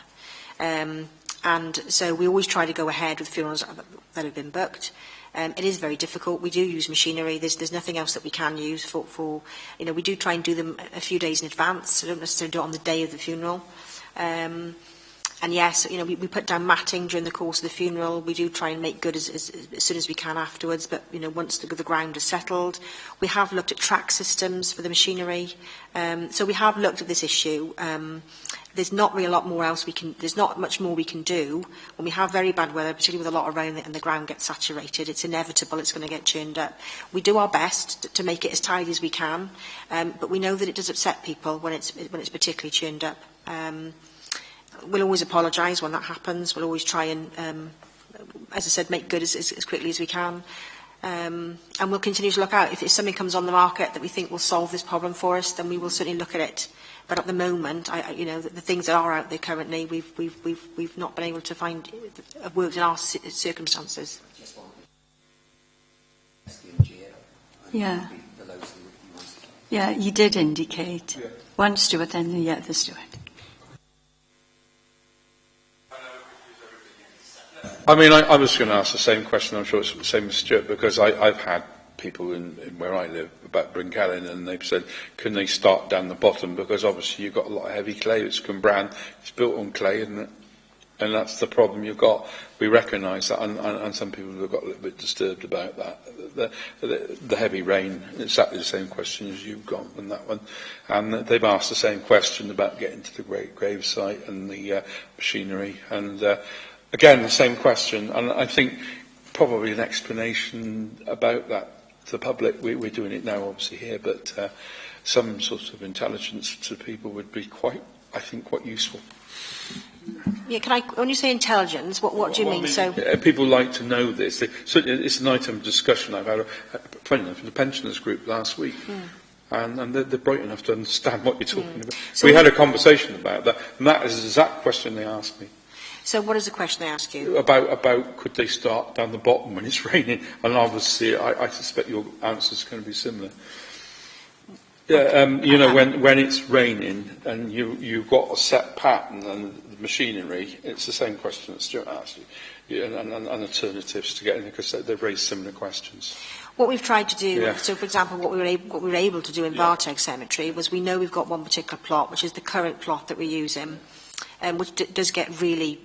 And so we always try to go ahead with funerals that have been booked. It is very difficult. We do use machinery. There's nothing else that we can use for we do try and do them a few days in advance. So don't necessarily do it on the day of the funeral. And yes, we put down matting during the course of the funeral. We do try and make good as soon as we can afterwards. But, once the ground is settled, we have looked at track systems for the machinery. So we have looked at this issue. There's not really a lot more else there's not much more we can do. When we have very bad weather, particularly with a lot of rain and the ground gets saturated, it's inevitable it's going to get churned up. We do our best to make it as tidy as we can. But we know that it does upset people when it's particularly churned up. We'll always apologise when that happens. We'll always try and, as I said, make good as quickly as we can. And we'll continue to look out. If something comes on the market that we think will solve this problem for us, then we will certainly look at it. But at the moment, the things that are out there currently, we've not been able to find have worked in our circumstances. Yeah. Yeah, you did indicate. One Stuart, then the other Stuart. I mean, I was going to ask the same question. I'm sure it's the same as Stuart, because I've had people in where I live about Bryngelyn, and they've said, can they start down the bottom? Because obviously you've got a lot of heavy clay. It's Cwmbran. It's built on clay, isn't it? And that's the problem you've got. We recognise that, and some people have got a little bit disturbed about that. The heavy rain, exactly the same question as you've got on that one. And they've asked the same question about getting to the grave site and the machinery. And again, the same question. And I think probably an explanation about that to the public. We're doing it now, obviously, here, but some sort of intelligence to people would be quite useful. Yeah, when you say intelligence, what do you mean? So people like to know this. So it's an item of discussion. I've had a friend from the pensioners group last week, and they're bright enough to understand what you're talking about. So we had a conversation about that, and that is the exact question they asked me. So what is the question they ask you? About could they start down the bottom when it's raining? And obviously, I suspect your answer is going to be similar. Yeah, when it's raining and you've got a set pattern and the machinery, it's the same question that Stuart asked you, and alternatives to getting it, because they've raised similar questions. What we've tried to do, so for example, what we were able to do in Barteg Cemetery was, we know we've got one particular plot, which is the current plot that we're using, which does get really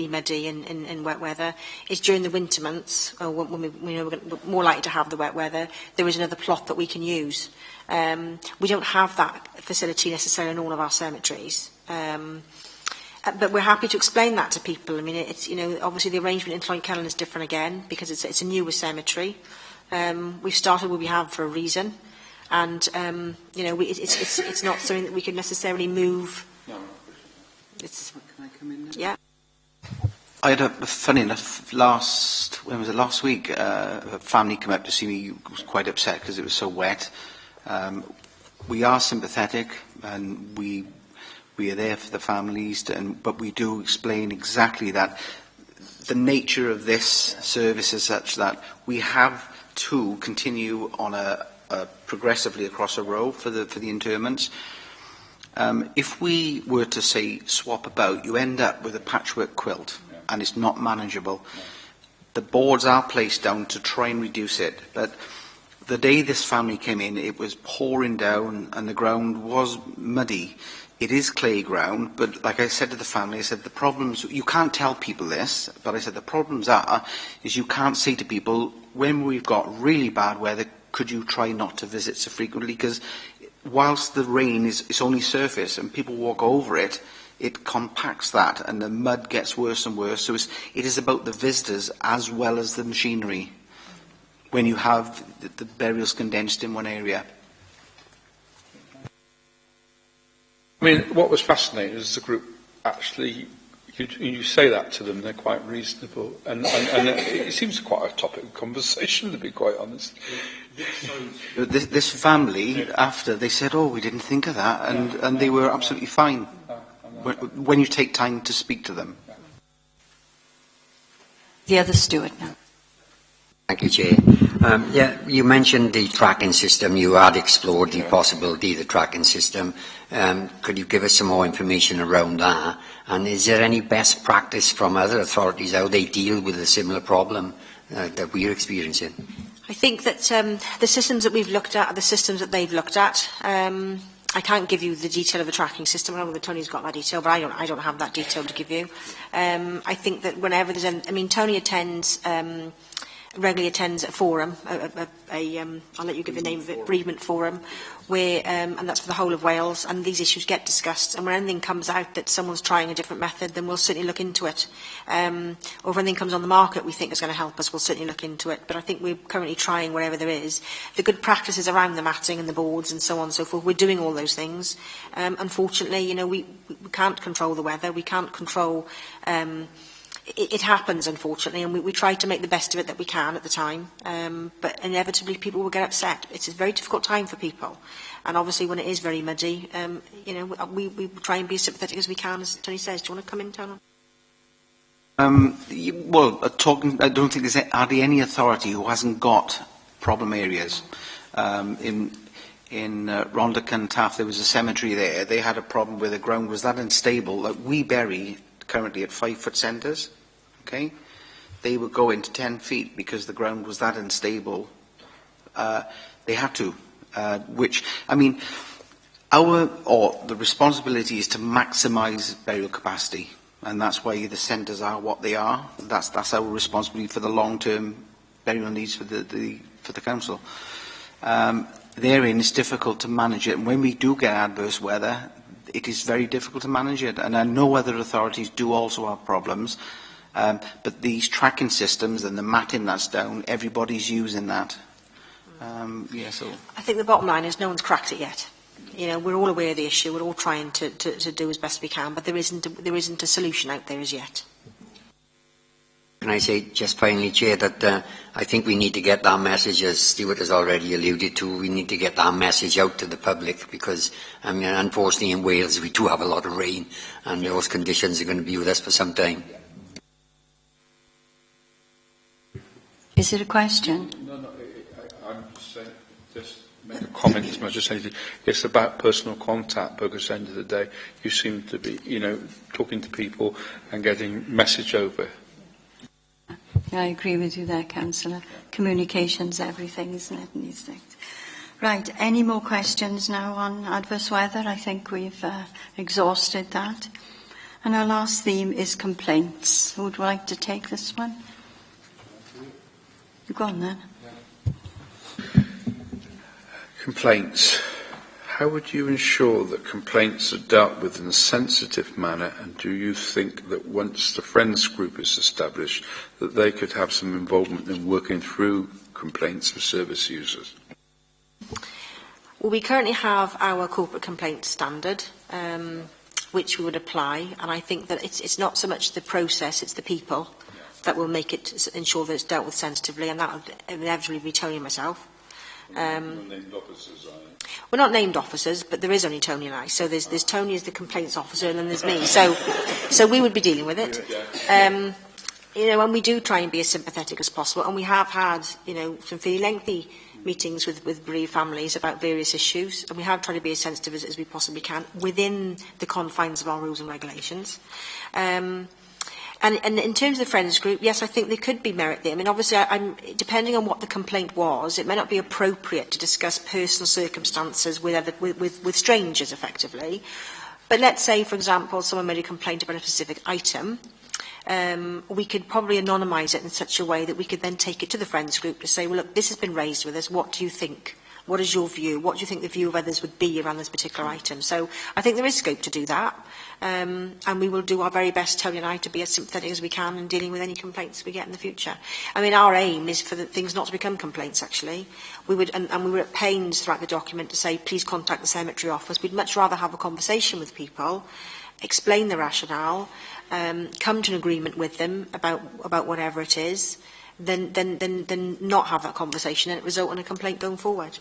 muddy in wet weather. It's during the winter months, when we know we're more likely to have the wet weather, there is another plot that we can use. We don't have that facility necessarily in all of our cemeteries. But we're happy to explain that to people. I mean, it's, obviously the arrangement in Llwykelyn is different again, because it's a newer cemetery. We've started where we have for a reason. And, it's not something that we could necessarily move. No. Can I come in now? Yeah. I had funny enough, last week, a family came up to see me, was quite upset because it was so wet. We are sympathetic, and we are there for the families, but we do explain exactly that the nature of this service is such that we have to continue on a progressively across a row for the interments. If we were to say swap about, you end up with a patchwork quilt, and it's not manageable. The boards are placed down to try and reduce it, but the day this family came in, it was pouring down and the ground was muddy. It is clay ground, but like I said to the family, I said, the problems, you can't tell people this, but I said the problems is you can't say to people, when we've got really bad weather, could you try not to visit so frequently? Because whilst the rain is only surface and people walk over it, it compacts that and the mud gets worse and worse. So it is about the visitors as well as the machinery when you have the burials condensed in one area. I mean, what was fascinating is the group actually you say that to them, they're quite reasonable, and it seems quite a topic of conversation, to be quite honest. This family, after, they said, oh, we didn't think of that, and they were absolutely fine when you take time to speak to them. The other steward now. Thank you, Chair. Yeah, you mentioned the tracking system. You had explored the possibility of the tracking system. Could you give us some more information around that? And is there any best practice from other authorities, how they deal with a similar problem that we're experiencing? I think that the systems that we've looked at are the systems that they've looked at. I can't give you the detail of the tracking system. I don't know whether Tony's got that detail, but I don't have that detail to give you. I think that whenever there's Tony regularly attends a forum, I'll let you give the name of it, bereavement forum, where, and that's for the whole of Wales, and these issues get discussed, and when anything comes out that someone's trying a different method, then we'll certainly look into it. Or if anything comes on the market we think is going to help us, we'll certainly look into it. But I think we're currently trying wherever there is. The good practices around the matting and the boards and so on and so forth, we're doing all those things. Unfortunately, we can't control the weather, we can't control... It happens, unfortunately, and we try to make the best of it that we can at the time, but inevitably people will get upset. It's a very difficult time for people, and obviously when it is very muddy, we try and be as sympathetic as we can, as Tony says. Do you want to come in, Tony? I don't think there's hardly any authority who hasn't got problem areas. In Rhondda and Taff, there was a cemetery there. They had a problem where the ground was that unstable that we bury currently at 5-foot centres, okay? They would go into 10 feet because the ground was that unstable. They had to, the responsibility is to maximise burial capacity, and that's why the centres are what they are. That's our responsibility for the long-term burial needs for the council. Therein, it's difficult to manage it, and when we do get adverse weather, it is very difficult to manage it, and I know other authorities do also have problems, but these tracking systems and the matting that's down, everybody's using that. So I think the bottom line is no one's cracked it yet. We're all aware of the issue, we're all trying to do as best we can, but there isn't a solution out there as yet. Can I say just finally, Chair, that I think we need to get that message, as Stuart has already alluded to, we need to get that message out to the public because, unfortunately in Wales we do have a lot of rain and those conditions are going to be with us for some time. Is it a question? No, I'm just saying, just make a comment as much as anything. It's about personal contact because at the end of the day you seem to be, talking to people and getting message over. I agree with you there, Councillor. Communication's everything, isn't it, in these things? Right, any more questions now on adverse weather? I think we've exhausted that. And our last theme is complaints. Who would like to take this one? You go on then. Complaints. How would you ensure that complaints are dealt with in a sensitive manner, and do you think that once the Friends group is established that they could have some involvement in working through complaints for service users? Well, we currently have our corporate complaint standard, which we would apply, and I think that it's not so much the process, it's the people that will make it, ensure that it's dealt with sensitively, and that will inevitably be Tony and myself. We're not named officers, but there is only Tony and I. So there's Tony as the complaints officer, and then there's me. So we would be dealing with it. And we do try and be as sympathetic as possible. And we have had, some fairly lengthy meetings with bereaved families about various issues, and we have tried to be as sensitive as we possibly can within the confines of our rules and regulations. And in terms of the Friends group, yes, I think there could be merit there. Obviously, depending on what the complaint was, it may not be appropriate to discuss personal circumstances with strangers, effectively. But let's say, for example, someone made a complaint about a specific item. We could probably anonymise it in such a way that we could then take it to the Friends group to say, well, look, this has been raised with us. What do you think? What is your view? What do you think the view of others would be around this particular item? So I think there is scope to do that. And we will do our very best, Tony and I, to be as sympathetic as we can in dealing with any complaints we get in the future. Our aim is for things not to become complaints, actually. We were at pains throughout the document to say, please contact the cemetery office. We'd much rather have a conversation with people explain the rationale, come to an agreement with them about whatever it is, then not have that conversation and it result in a complaint going forward.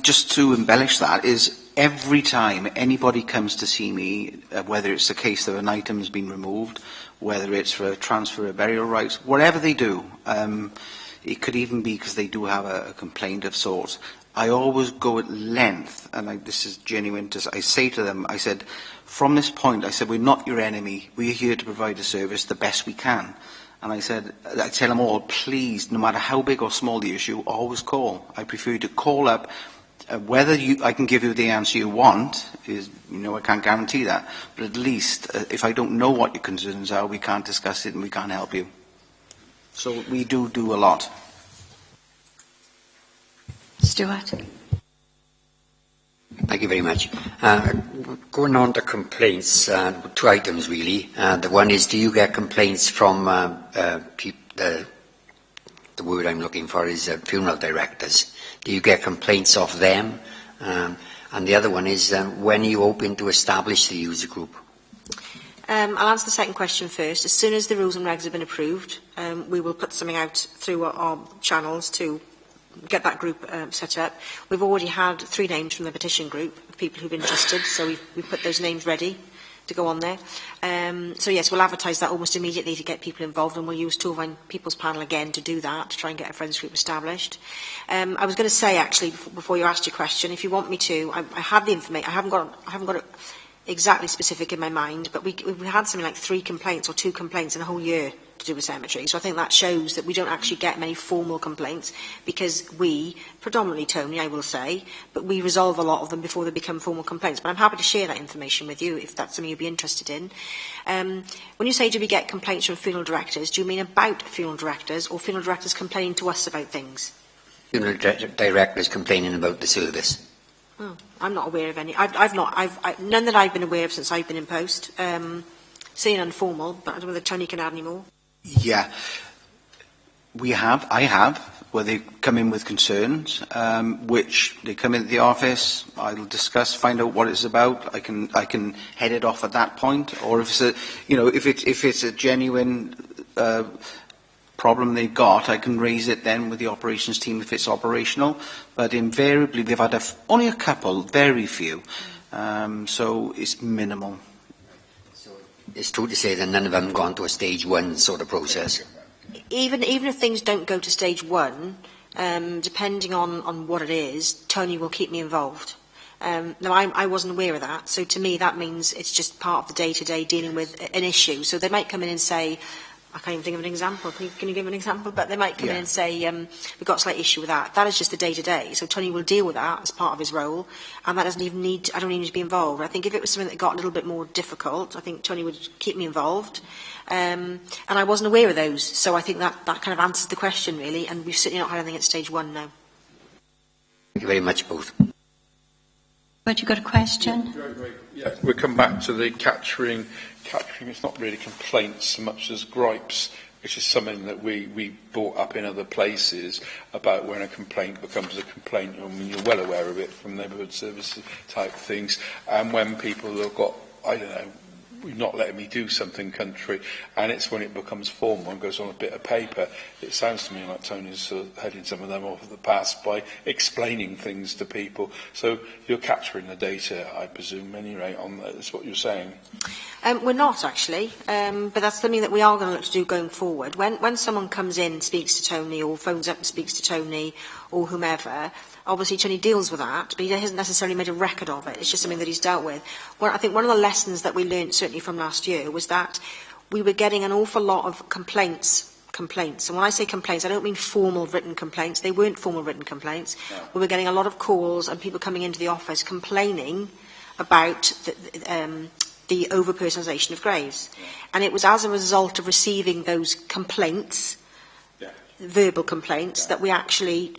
Just to embellish that, is every time anybody comes to see me, whether it's a case that an item's been removed, whether it's for a transfer of burial rights, whatever they do, it could even be because they do have a complaint of sorts, I always go at length, and this is genuine, I say to them, I said, from this point, I said, we're not your enemy, we're here to provide a service the best we can. And I tell them all, please, no matter how big or small the issue, always call. I prefer you to call up. Whether I can give you the answer you want, I can't guarantee that. But at least, if I don't know what your concerns are, we can't discuss it and we can't help you. So we do a lot. Stuart. Thank you very much. Going on to complaints, two items really. The one is, do you get complaints from the word I'm looking for is funeral directors? Do you get complaints of them? And the other one is, when are you hoping to establish the user group? I'll answer the second question first. As soon as the rules and regs have been approved, we will put something out through our channels to get that group set up. We've already had 3 names from the petition group of people who've been interested, so we've put those names ready to go on there. So yes, we'll advertise that almost immediately to get people involved, and we'll use Torfaen People's Panel again to do that, to try and get a friends group established. I was going to say, actually, before you asked your question, if you want me to, I have the information. I haven't got it exactly specific in my mind, but we had something like 3 complaints or 2 complaints in a whole year to do with cemetery. So I think that shows that we don't actually get many formal complaints, because we, predominantly Tony, I will say, but we resolve a lot of them before they become formal complaints. But I'm happy to share that information with you if that's something you'd be interested in. When you say, do we get complaints from funeral directors, do you mean about funeral directors or funeral directors complaining to us about things? Funeral directors complaining about the service. Oh, I'm not aware of any. None that I've been aware of since I've been in post. Saying informal, but I don't know whether Tony can add any more. Yeah, I have, where they come in with concerns, which they come into the office, I'll discuss, find out what it's about, I can head it off at that point, or if it's a genuine problem they've got, I can raise it then with the operations team if it's operational, but invariably they've had only a couple, very few, so it's minimal. It's true to say that none of them have gone to a stage 1 sort of process. Even if things don't go to stage 1, depending on what it is, Tony will keep me involved. Now, I wasn't aware of that, so to me that means it's just part of the day-to-day dealing with an issue. So they might come in and say, I can't even think of an example. Can you give an example? But they might come in and say, we've got a slight issue with that. That is just the day-to-day. So Tony will deal with that as part of his role, and that doesn't even I don't even need to be involved. I think if it was something that got a little bit more difficult, I think Tony would keep me involved. And I wasn't aware of those, so I think that kind of answers the question, really, and we've certainly not had anything at stage 1 now. Thank you very much, both. But you got a question? Yeah, we'll come back to the catering. Catering is not really complaints so much as gripes, which is something that we brought up in other places about when a complaint becomes a complaint. I mean, you're well aware of it from neighbourhood services type things, and when people have got, I don't know, you're not letting me do something country, and it's when it becomes formal and goes on a bit of paper. It sounds to me like Tony's heading some of them off of the past by explaining things to people. So you're capturing the data, I presume, anyway, on that. That's what you're saying. We're not, actually, but that's something that we are going to look to do going forward. When someone comes in and speaks to Tony, or phones up and speaks to Tony, or whomever, obviously Tony deals with that, but he hasn't necessarily made a record of it. It's just something that he's dealt with. Well, I think one of the lessons that we learned, certainly from last year, was that we were getting an awful lot of complaints. And when I say complaints, I don't mean formal written complaints. They weren't formal written complaints. No. We were getting a lot of calls and people coming into the office complaining about the over-personalisation of graves. Yeah. And it was as a result of receiving those complaints, verbal complaints, that we actually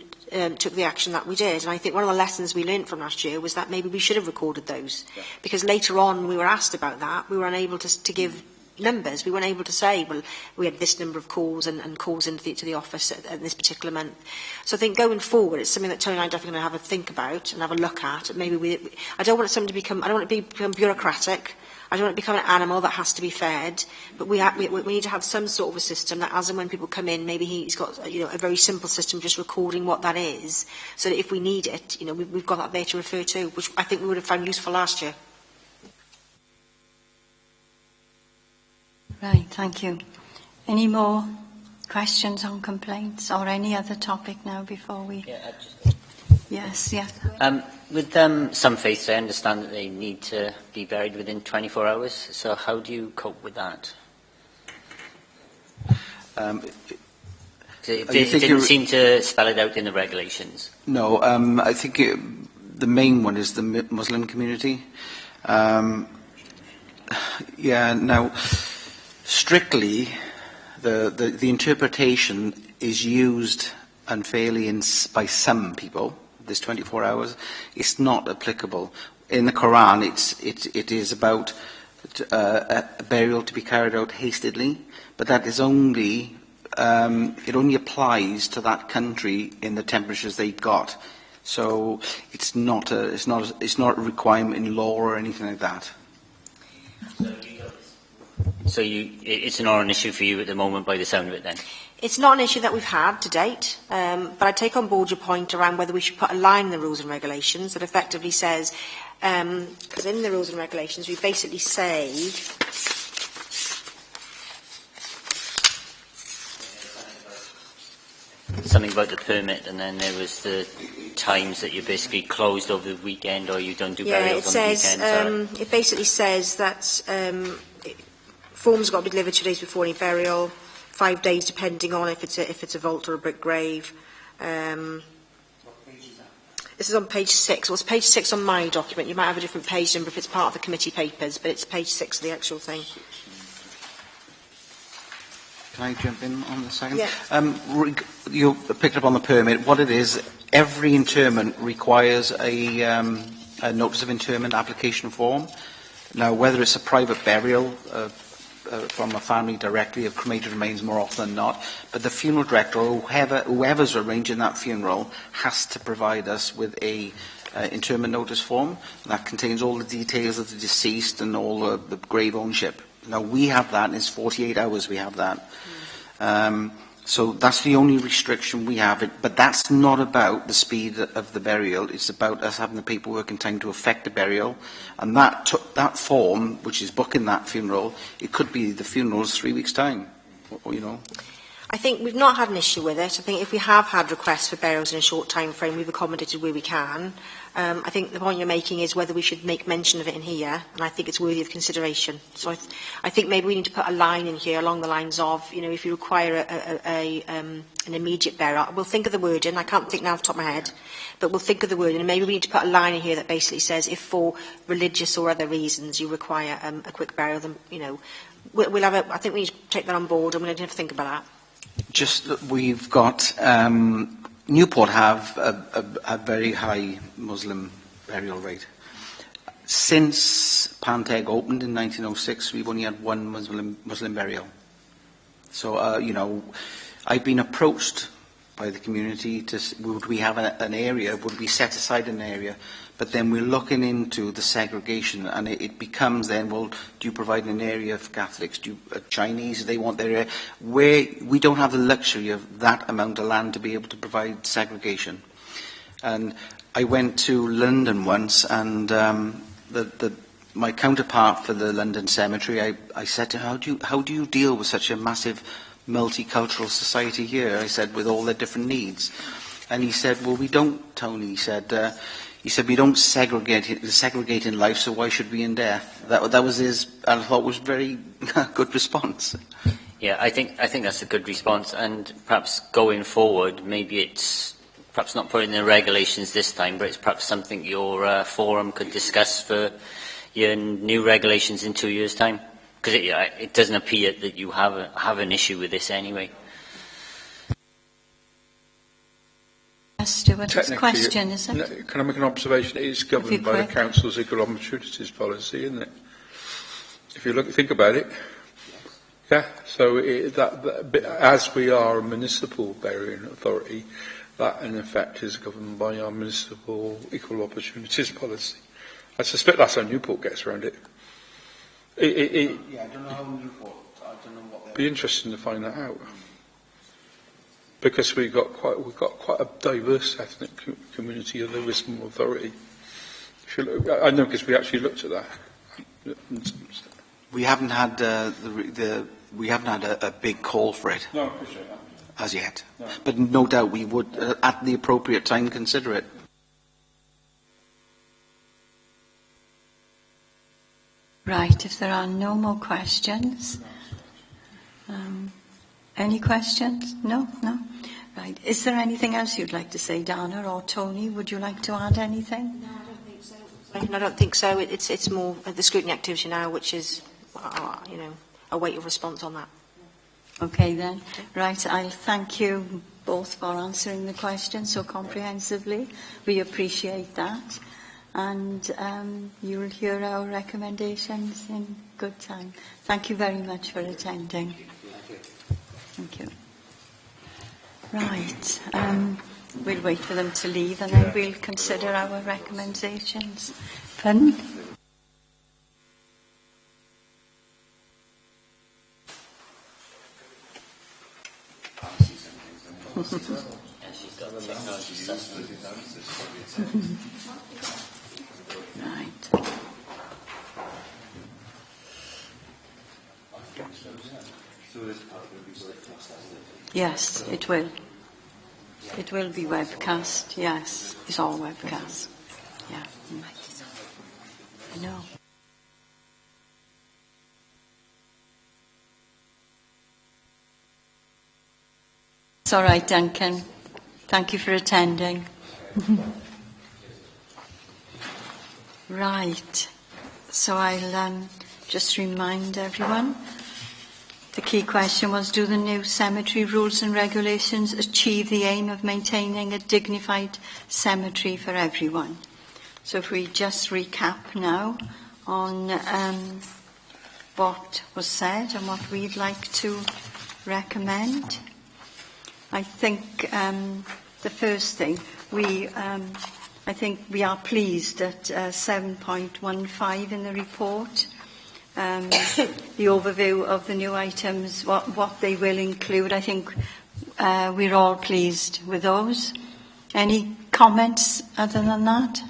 took the action that we did. And I think one of the lessons we learned from last year was that maybe we should have recorded those. Yeah. Because later on we were asked about that. We were unable to give numbers. We weren't able to say, well, we had this number of calls and calls into the office at this particular month. So I think going forward, it's something that Tony and I are definitely going to have a think about and have a look at. Maybe I don't want something to become, I don't want it to become bureaucratic. I don't want it to become an animal that has to be fed, but we need to have some sort of a system that, as and when people come in, maybe he's got a very simple system just recording what that is, so that if we need it, we've got that there to refer to, which I think we would have found useful last year. Right, thank you. Any more questions on complaints or any other topic now before we... Yes, yeah. With some faiths, I understand that they need to be buried within 24 hours. So how do you cope with that? It didn't seem to spell it out in the regulations. No, I think the main one is the Muslim community. Now, strictly, the interpretation is used unfairly by some people. This 24 hours, it's not applicable. In the Quran, it is about a burial to be carried out hastily, but that is only it only applies to that country in the temperatures they've got. So it's not a requirement in law or anything like that. So it's not an issue for you at the moment, by the sound of it, then? It's not an issue that we've had to date, but I take on board your point around whether we should put a line in the rules and regulations that effectively says, because in the rules and regulations we basically say, something about the permit, and then there was the times that you're basically closed over the weekend, or you don't do burials on the weekend. It basically says that forms got to be delivered 2 days before any burial. 5 days, depending on if it's a vault or a brick grave. This is on page 6. Well, it's page 6 on my document. You might have a different page number if it's part of the committee papers, but it's page 6 of the actual thing. Can I jump in on the second? Yeah. You picked up on the permit. What it is, every interment requires a notice of interment application form. Now, whether it's a private burial from a family directly of cremated remains more often than not, but the funeral director or whoever's arranging that funeral has to provide us with a interment notice form that contains all the details of the deceased and all the grave ownership. Now we have that, and it's 48 hours we have that. So that's the only restriction we have. But that's not about the speed of the burial. It's about us having the paperwork in time to effect the burial. And that form, which is booking that funeral, it could be the funeral's 3 weeks' time. I think we've not had an issue with it. I think if we have had requests for burials in a short time frame, we've accommodated where we can. I think the point you're making is whether we should make mention of it in here, and I think it's worthy of consideration. So I think maybe we need to put a line in here along the lines of, if you require an immediate burial, we'll think of the wording. I can't think now off the top of my head, but we'll think of the wording, and maybe we need to put a line in here that basically says, if for religious or other reasons you require a quick burial, then we'll have I think we need to take that on board, and we'll need to think about that. Just that we've got Newport have a very high Muslim burial rate. Since Panteg opened in 1906, we've only had one Muslim burial. So, I've been approached by the community would we have an area, would we set aside an area? But then we're looking into the segregation, and it becomes then, well, do you provide an area for Catholics? Chinese, they want their area. Where we don't have the luxury of that amount of land to be able to provide segregation. And I went to London once, and my counterpart for the London cemetery, I said to him, how do you deal with such a massive multicultural society here? I said, with all their different needs. And he said, well, we don't, Tony. He said, we don't segregate in life, so why should we in death? That was his, I thought, was very good response. Yeah, I think that's a good response, and perhaps going forward, maybe it's perhaps not put in the regulations this time, but it's perhaps something your forum could discuss for your new regulations in 2 years' time, because it doesn't appear that you have an issue with this anyway. Stuart, it's a question, is it? Can I make an observation? It is governed by the Council's Equal Opportunities policy, isn't it? If you think about it, Yeah, so as we are a municipal burying authority, that in effect is governed by our municipal equal opportunities policy. I suspect that's how Newport gets around it. Yeah, I don't know how Newport, I don't know what Be interesting to find that out. Because we've got quite a diverse ethnic community of the Lisbon Authority. If you look, I know because we actually looked at that. We haven't had we haven't had a big call for it. No, I appreciate that. As yet. No. But no doubt we would, at the appropriate time, consider it. Right, if there are no more questions. Any questions? No? Right. Is there anything else you'd like to say, Dana or Tony? Would you like to add anything? No, I don't think so. No, I don't think so. It's more the scrutiny activity now, which is, await your response on that. Okay then. Right, I'll thank you both for answering the question so comprehensively. We appreciate that. And you'll hear our recommendations in good time. Thank you very much for attending. Thank you. Right. We'll wait for them to leave and then we'll consider our recommendations. Pardon? Right. Yes, it will. It will be webcast, yes. It's all webcast. Yeah. I know. It's all right, Duncan. Thank you for attending. Right. So I'll just remind everyone. The key question was, do the new cemetery rules and regulations achieve the aim of maintaining a dignified cemetery for everyone? So if we just recap now on what was said and what we'd like to recommend. I think the first thing, I think we are pleased at 7.15 in the report. The overview of the new items, what they will include. I think we're all pleased with those. Any comments other than that?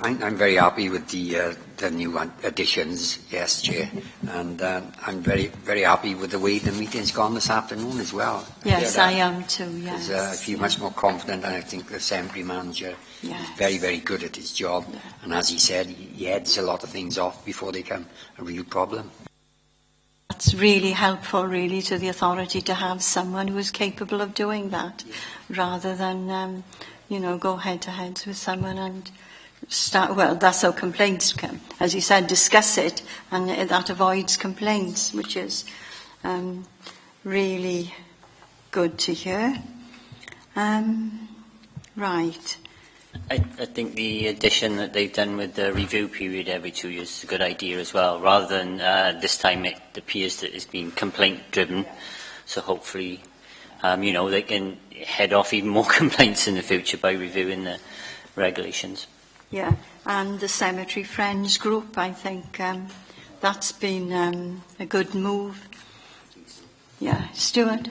I'm very happy with the new additions, yes, Chair. And I'm very, very happy with the way the meeting's gone this afternoon as well. Yes, I am too, yes. I feel much more confident, and I think the cemetery manager is very, very good at his job. Yeah. And as he said, he heads a lot of things off before they become a real problem. That's really helpful, really, to the authority to have someone who is capable of doing that, rather than, go head-to-head with someone and start. Well, that's how complaints come. As you said, discuss it, and that avoids complaints, which is really good to hear. Right. I think the addition that they've done with the review period every 2 years is a good idea as well, rather than this time it appears that it's been complaint-driven. So hopefully, they can head off even more complaints in the future by reviewing the regulations. Yeah, and the Cemetery Friends group, I think that's been a good move. Yeah, Stuart?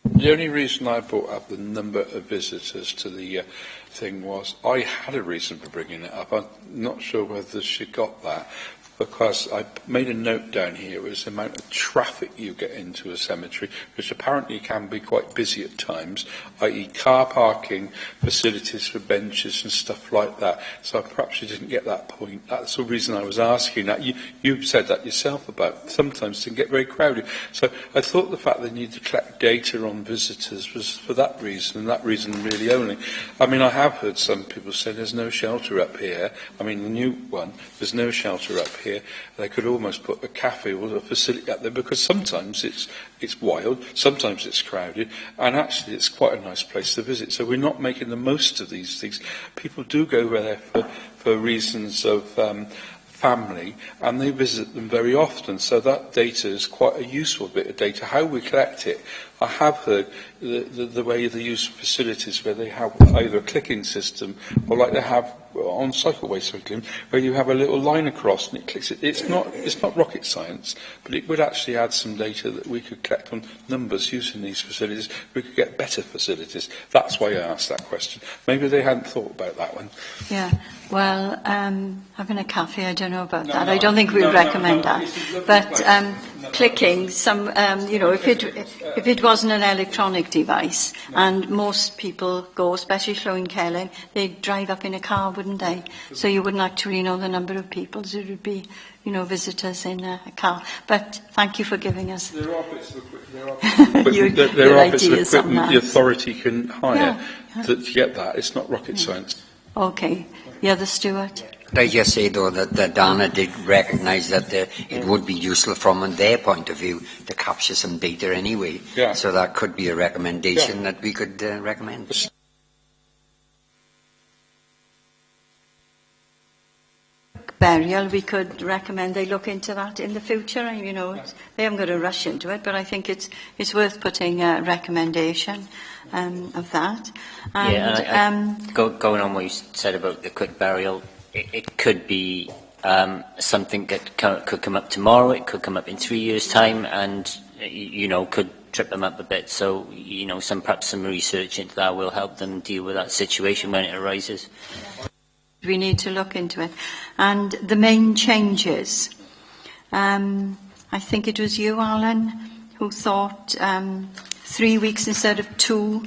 The only reason I brought up the number of visitors to the thing was I had a reason for bringing it up. I'm not sure whether she got that, because I made a note down here as the amount of traffic you get into a cemetery, which apparently can be quite busy at times, i.e. car parking, facilities for benches and stuff like that. So perhaps you didn't get that point. That's the reason I was asking that. You said that yourself about sometimes it can get very crowded. So I thought the fact they need to collect data on visitors was for that reason, and that reason really only. I mean, I have heard some people say there's no shelter up here. I mean, the new one, there's no shelter up here. They could almost put a cafe or a facility up there, because sometimes it's wild, sometimes it's crowded, and actually it's quite a nice place to visit. So we're not making the most of these things. People do go there for reasons of family, and they visit them very often. So that data is quite a useful bit of data. How we collect it, I have heard the way they use facilities where they have either a clicking system or like they have on cycleway cycling, where you have a little line across and it clicks it. It's not rocket science, but it would actually add some data that we could collect on numbers using these facilities. We could get better facilities. That's why I asked that question. Maybe they hadn't thought about that one. Yeah, well, having a cafe, I don't know about that. I don't think we recommend that. But clicking, if it wasn't an electronic device, and most people go, especially Llywyn Celyn, they'd drive up in a car, wouldn't they? So you wouldn't actually know the number of people. So it would be, visitors in a car. But thank you for giving us There are bits of equipment the authority can hire to get that. It's not rocket science. Okay. The other Stuart? Could I just say, though, that Dana did recognise that it would be useful from their point of view to capture some data anyway. Yeah. So that could be a recommendation that we could recommend. Burial, we could recommend they look into that in the future. They haven't got to rush into it, but I think it's worth putting a recommendation of that. And, going on what you said about the quick burial, it could be something that could come up tomorrow, it could come up in 3 years' time, and, could trip them up a bit. So, perhaps some research into that will help them deal with that situation when it arises. We need to look into it. And the main changes, I think it was you, Alan, who thought 3 weeks instead of 2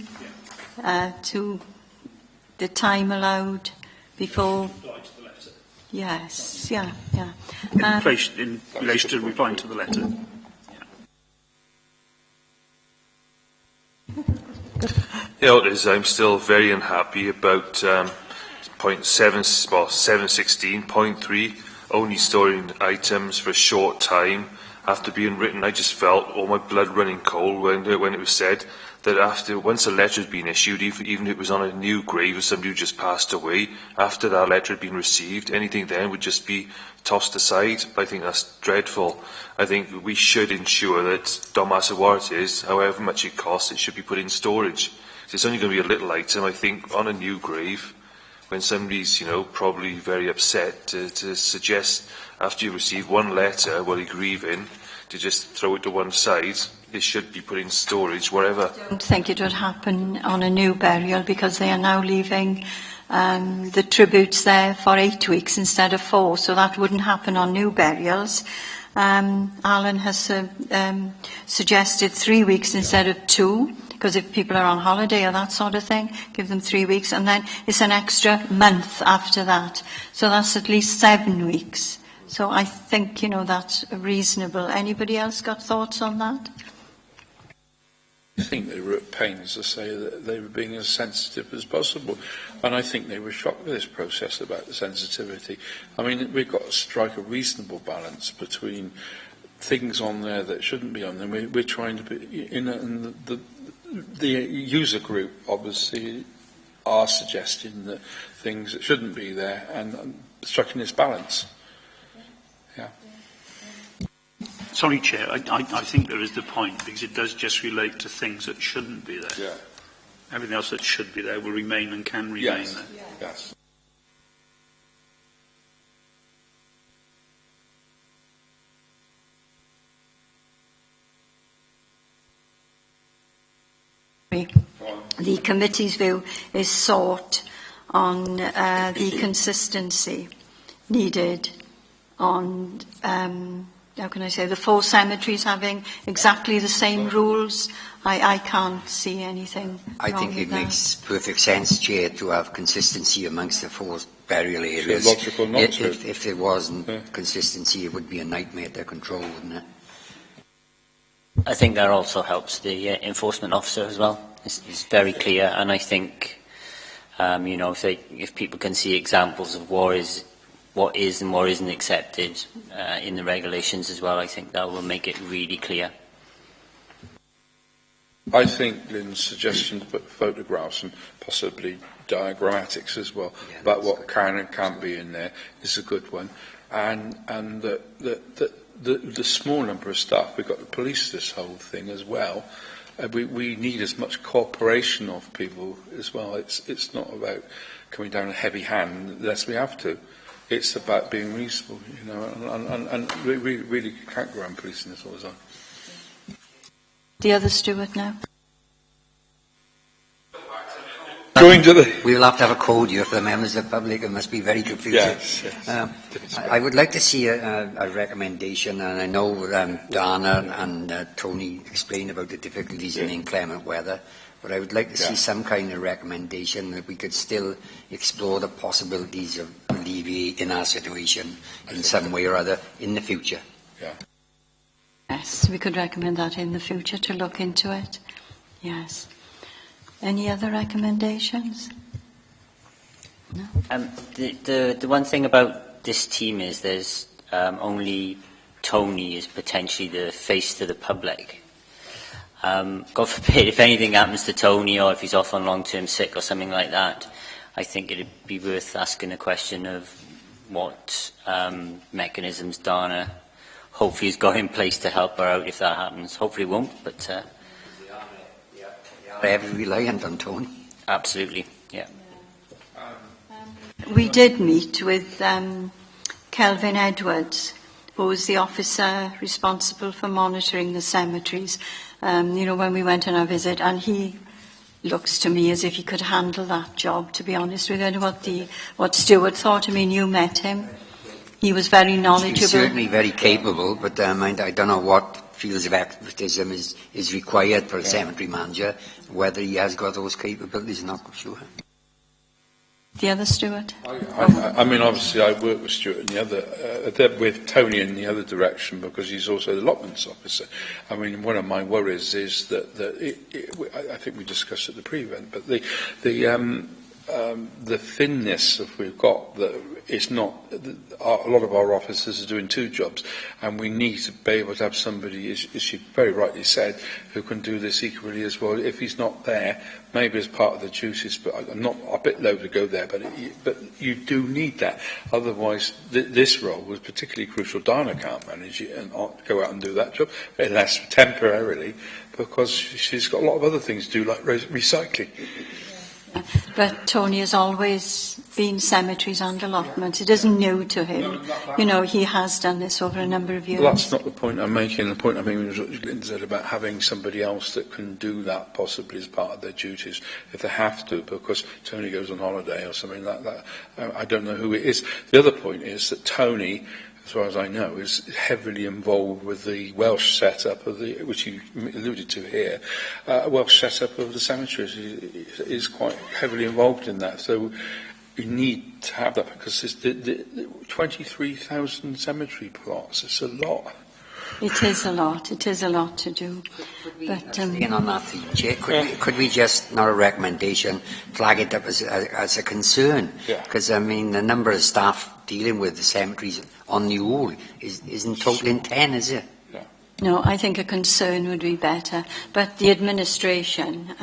to the time allowed before. Yes, yeah. In relation to replying to the letter. It is. I'm still very unhappy about point 716.3, only storing items for a short time. After being written, I just felt all my blood running cold when it was said that once a letter had been issued, even if it was on a new grave of somebody who just passed away, after that letter had been received, anything then would just be tossed aside. I think that's dreadful. I think we should ensure that, no matter what it is, however much it costs, it should be put in storage. It's only going to be a little item, I think, on a new grave. When somebody's, probably very upset, to suggest after you receive one letter while you're grieving, to just throw it to one side, it should be put in storage, wherever. I don't think it would happen on a new burial because they are now leaving the tributes there for 8 weeks instead of 4, so that wouldn't happen on new burials. Alan has suggested 3 weeks instead of 2. Because if people are on holiday or that sort of thing, give them 3 weeks, and then it's an extra month after that. So that's at least 7 weeks. So I think, that's reasonable. Anybody else got thoughts on that? I think they were at pains to say that they were being as sensitive as possible. And I think they were shocked with this process about the sensitivity. I mean, we've got to strike a reasonable balance between things on there that shouldn't be on there. We're trying to be in the user group obviously are suggesting that things that shouldn't be there and striking this balance. Yeah. Sorry, Chair, I think there is the point, because it does just relate to things that shouldn't be there. Yeah. Everything else that should be there will remain and can remain there. Yes. The committee's view is sought on the consistency needed on, the 4 cemeteries having exactly the same rules. I can't see anything I wrong think with it that. makes perfect sense, Chair, to have consistency amongst the 4 burial areas. It's logical not to. If there wasn't consistency, it would be a nightmare to control, wouldn't it? I think that also helps the enforcement officer as well. It's very clear, and I think, if people can see examples of what is and what isn't accepted in the regulations as well, I think that will make it really clear. I think Lynn's suggestion to put photographs and possibly diagrammatics as well about what can and can't be in there is a good one. and the small number of staff, we've got to police this whole thing as well. We need as much cooperation of people as well. It's not about coming down a heavy hand unless we have to. It's about being reasonable, you know, and we really can't go around policing this all the time. The other Stuart now. We'll have to have a code here for the members of the public. It must be very confusing. Yes. I would like to see a recommendation, and I know Dana and Tony explained about the difficulties in inclement weather, but I would like to see some kind of recommendation that we could still explore the possibilities of alleviating our situation in some way or other in the future. Yeah. Yes, we could recommend that in the future to look into it. Yes. Any other recommendations? No? The one thing about this team is there's only Tony is potentially the face to the public. God forbid, if anything happens to Tony or if he's off on long-term sick or something like that, I think it'd be worth asking a question of what mechanisms Dana hopefully has got in place to help her out if that happens. Hopefully it won't, but... Heavily reliant on Tony. Absolutely, yeah. We did meet with Kelvin Edwards, who was the officer responsible for monitoring the cemeteries, you know, when we went on our visit, and he looks to me as if he could handle that job, to be honest with you. I don't know what Stuart thought. I mean, you met him. He was very knowledgeable. He's certainly very capable, but I don't know what fields of expertism is required for a cemetery manager. Whether he has got those capabilities, I'm not sure. The other Stuart? I mean, obviously, I work with Stuart in the other, with Tony in the other direction because he's also the allotments officer. I mean, one of my worries is that I think we discussed at the pre-event, but the thinness of we've got, that it's not, a lot of our officers are doing two jobs, and we need to be able to have somebody, as she very rightly said, who can do this equally as well. If he's not there, maybe as part of the duties, but I'm not a bit low to go there, but you do need that. Otherwise, this role was particularly crucial. Dana can't manage it and go out and do that job, unless temporarily, because she's got a lot of other things to do, like recycling. But Tony has always been cemeteries and allotments. It isn't new to him. You know, he has done this over a number of years. Well, that's not the point I'm making. The point I'm making is what Linda said about having somebody else that can do that possibly as part of their duties if they have to, because Tony goes on holiday or something like that. I don't know who it is. The other point is that Tony, as far as I know, is heavily involved with the Welsh setup of which you alluded to here. Welsh setup of the cemeteries is quite heavily involved in that. So we need to have that because it's the 23,000 cemetery plots. It's a lot. It is a lot. It is a lot to do. But staying on that theme, Chair, could we just, not a recommendation, flag it up as a concern? Because I mean, the number of staff dealing with the cemeteries on the whole isn't totaling 10, is it? No, I think a concern would be better. But the administration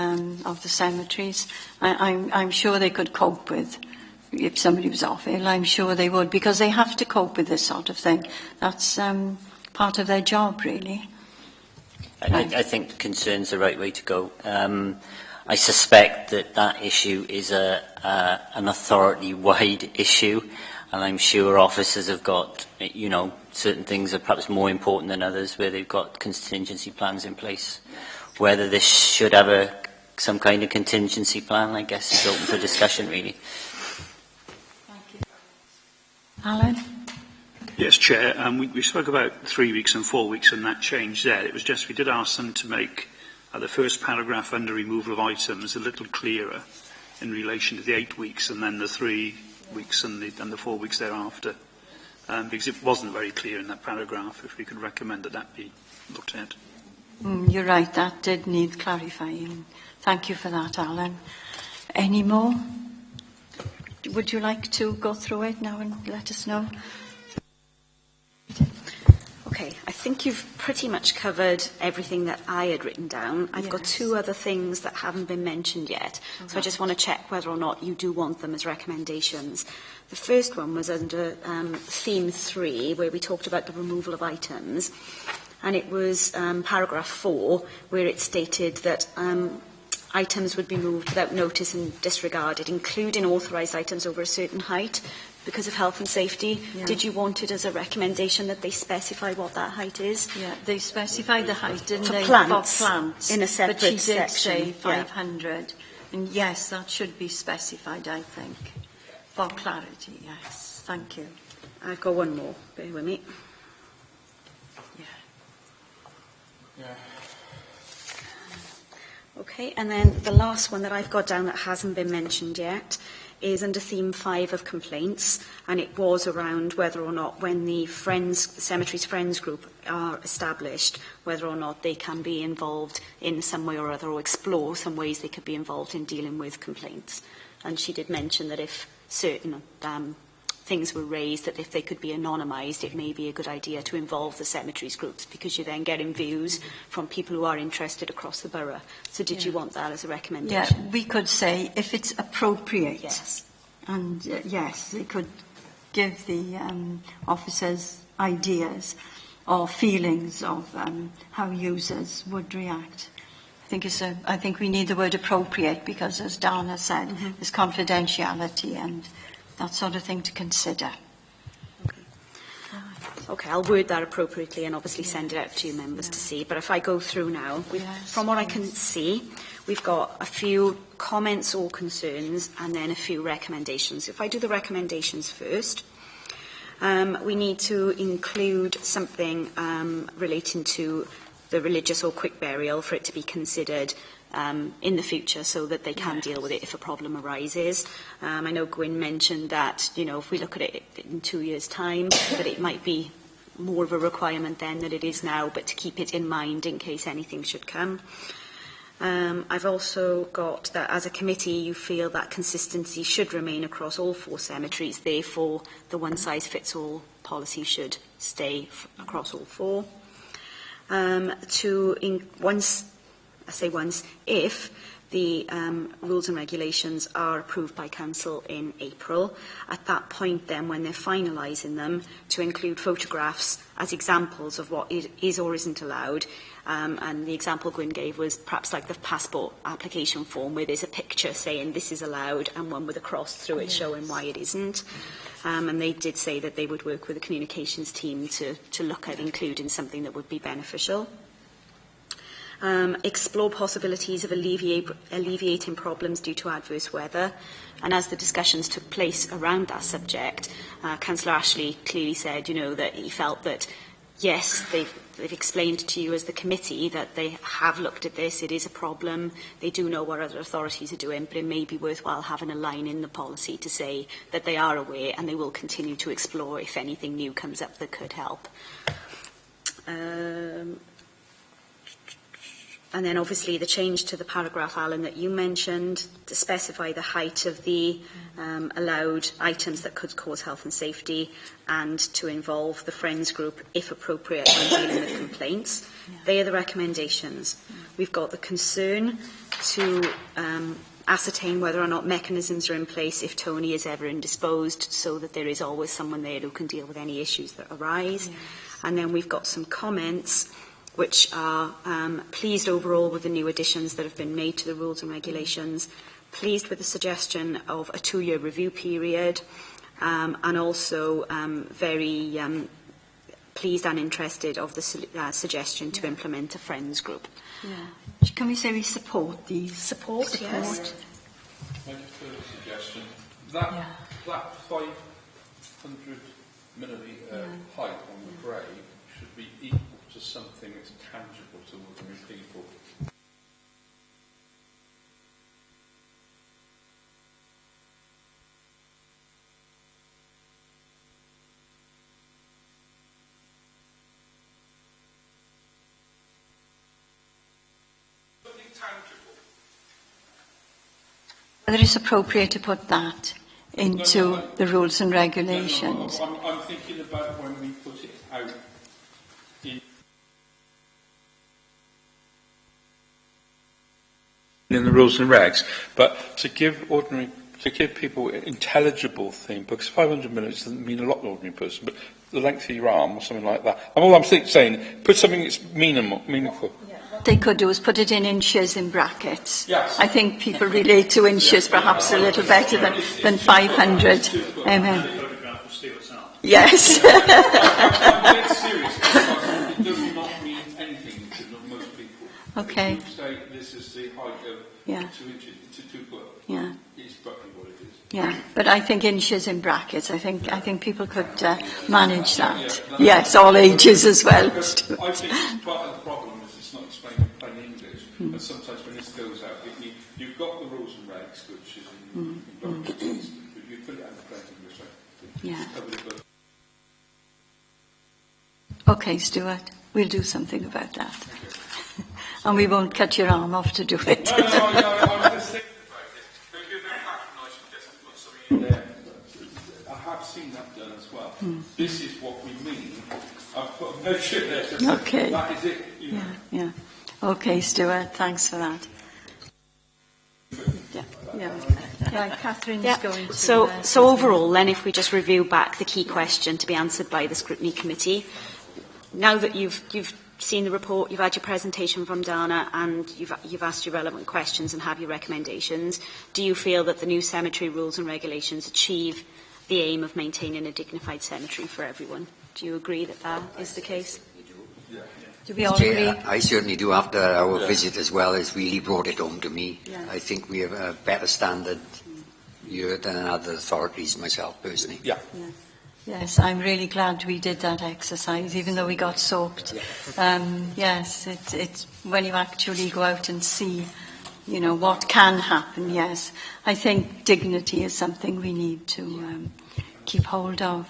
of the cemeteries, I'm sure they could cope with. If somebody was off ill, I'm sure they would, because they have to cope with this sort of thing. That's part of their job, really. I think concern's the right way to go. I suspect that issue is an authority-wide issue, and I'm sure officers have got, you know, certain things are perhaps more important than others where they've got contingency plans in place. Whether this should have some kind of contingency plan, I guess, is open for discussion, really. Thank you. Alan? Yes, Chair. We spoke about 3 weeks and 4 weeks and that changed there. It was just we did ask them to make the first paragraph under removal of items a little clearer in relation to the 8 weeks and then the 3 weeks and the 4 weeks thereafter. Because it wasn't very clear in that paragraph, if we could recommend that be looked at. You're right, that did need clarifying. Thank you for that, Alan. Any more? Would you like to go through it now and let us know? Okay, I think think you've pretty much covered everything that I had written down. I've got two other things that haven't been mentioned yet, so I just want to check whether or not you do want them as recommendations. The first one was under theme 3, where we talked about the removal of items, and it was paragraph 4, where it stated that items would be moved without notice and disregarded, including authorised items over a certain height, because of health and safety. Yeah. Did you want it as a recommendation that they specify what that height is? Yeah, they specify the height, didn't For they? plants, For plants. in a separate but she did section. say Yeah. 500. And yes, that should be specified, I think. For clarity, yes. Thank you. I've got one more. Bear with me. Okay, and then the last one that I've got down that hasn't been mentioned yet is under theme 5 of complaints, and it was around whether or not when the Cemeteries Friends group are established, whether or not they can be involved in some way or other, or explore some ways they could be involved in dealing with complaints. And she did mention that if certain things were raised, that if they could be anonymised, it may be a good idea to involve the cemeteries groups, because you're then getting views from people who are interested across the borough. So did you want that as a recommendation? Yeah, we could say if it's appropriate. Yes. And yes, they could give the officers ideas or feelings of how users would react. I think we need the word appropriate, because as Dana said, there's confidentiality and that sort of thing to consider. Okay, I'll word that appropriately and obviously send it out to you members to see. But if I go through now, from what I can see, we've got a few comments or concerns and then a few recommendations. If I do the recommendations first, we need to include something relating to the religious or quick burial for it to be considered in the future, so that they can deal with it if a problem arises. I know Gwyn mentioned that, if we look at it in 2 years' time, that it might be more of a requirement then than it is now, but to keep it in mind in case anything should come. I've also got that as a committee you feel that consistency should remain across all 4 cemeteries, therefore the one-size-fits-all policy should stay across all 4. If the rules and regulations are approved by Council in April, at that point then, when they're finalising them, to include photographs as examples of what is or isn't allowed. And the example Gwyn gave was perhaps like the passport application form, where there's a picture saying this is allowed and one with a cross through it showing why it isn't. And they did say that they would work with the communications team to look at including something that would be beneficial. Explore possibilities of alleviating problems due to adverse weather. And as the discussions took place around that subject, Councillor Ashley clearly said, that he felt that, yes, they've explained to you as the committee that they have looked at this, it is a problem, they do know what other authorities are doing, but it may be worthwhile having a line in the policy to say that they are aware and they will continue to explore if anything new comes up that could help. And then obviously the change to the paragraph, Alan, that you mentioned to specify the height of the allowed items that could cause health and safety, and to involve the Friends group, if appropriate, when dealing with complaints. They are the recommendations. We've got the concern to ascertain whether or not mechanisms are in place if Tony is ever indisposed, so that there is always someone there who can deal with any issues that arise. And then we've got some comments which are pleased overall with the new additions that have been made to the rules and regulations, pleased with the suggestion of a 2-year review period, and also very pleased and interested of the suggestion to implement a Friends group. Can we say we support these? Support, yes. Can I just put a suggestion? That 500 millilitre height on the grave should be equal to something that's tangible to ordinary people. Something tangible. Whether it's appropriate to put that into the rules and regulations. I'm thinking about when we put it out. in the rules and regs, but to give people an intelligible theme, because 500 minutes doesn't mean a lot to an ordinary person, but the length of your arm or something like that. And all I'm saying, put something that's meaningful. What they could do is put it in inches in brackets. Yes. I think people relate to inches perhaps a little better than 500. Photograph of Stuart's arm. Yes. I'm dead serious, because it does not mean anything to most people. Okay. If you say this is the height of Yeah. 2 inches to 2 foot, Yeah. it's roughly what it is. Yeah, but I think inches in brackets. I think people could manage that. Yes, all ages as well. I think part of the problem is it's not explained in plain English, and sometimes when this goes out, you've got the rules and regs, which is in documents, but you put it out in plain English, I think Yeah. it's covered it both. Okay, Stuart, we'll do something about that. And we won't cut your arm off to do it. No, I was just thinking about it. But you're very patronising just to put something in there. I have seen that done as well. This is what we mean. I've put a measure there to say, Okay. that is it. You know. Yeah. Okay, Stuart, thanks for that. Yeah. Right, Catherine's Yeah. going to... So overall, then, if we just review back the key question to be answered by the Scrutiny Committee, now that you've seen the report, you've had your presentation from Dana, and you've asked your relevant questions and have your recommendations, do you feel that the new cemetery rules and regulations achieve the aim of maintaining a dignified cemetery for everyone? Do you agree that that is the case? Do we all agree? I certainly do. After our visit as well, it's really brought it home to me. Yeah. I think we have a better standard here than other authorities, myself personally. Yeah. Yes, I'm really glad we did that exercise, even though we got soaked. Yes, it's when you actually go out and see, what can happen, yes. I think dignity is something we need to keep hold of.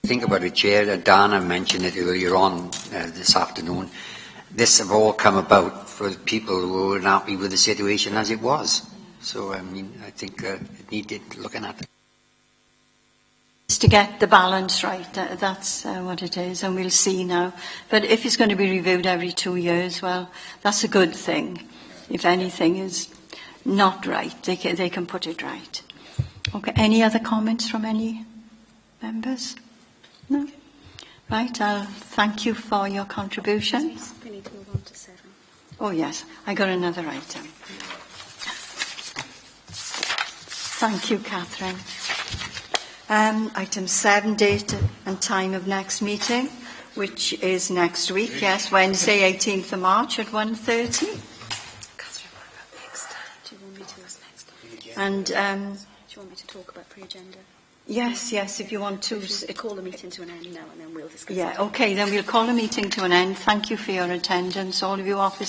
Think about it, Chair. Dana mentioned it earlier on this afternoon. This have all come about for people who were unhappy with the situation as it was. So, I think it needed looking at. It's to get the balance right, that's what it is, and we'll see now. But if it's going to be reviewed every 2 years, well, that's a good thing. If anything is not right, they can put it right. Okay, any other comments from any members? No? Right, I'll thank you for your contribution. We need to move on to 7. Oh yes, I got another item. Thank you, Catherine. Item 7, date and time of next meeting, which is next week, yes, Wednesday, 18th of March at 1:30. Catherine, what about next? Do you want me to ask next? And, Do you want me to talk about pre-agenda? yes, if you want to. Call the meeting to an end now, and then we'll discuss. Yeah, okay, then we'll call the meeting to an end. Thank you for your attendance, all of you officers.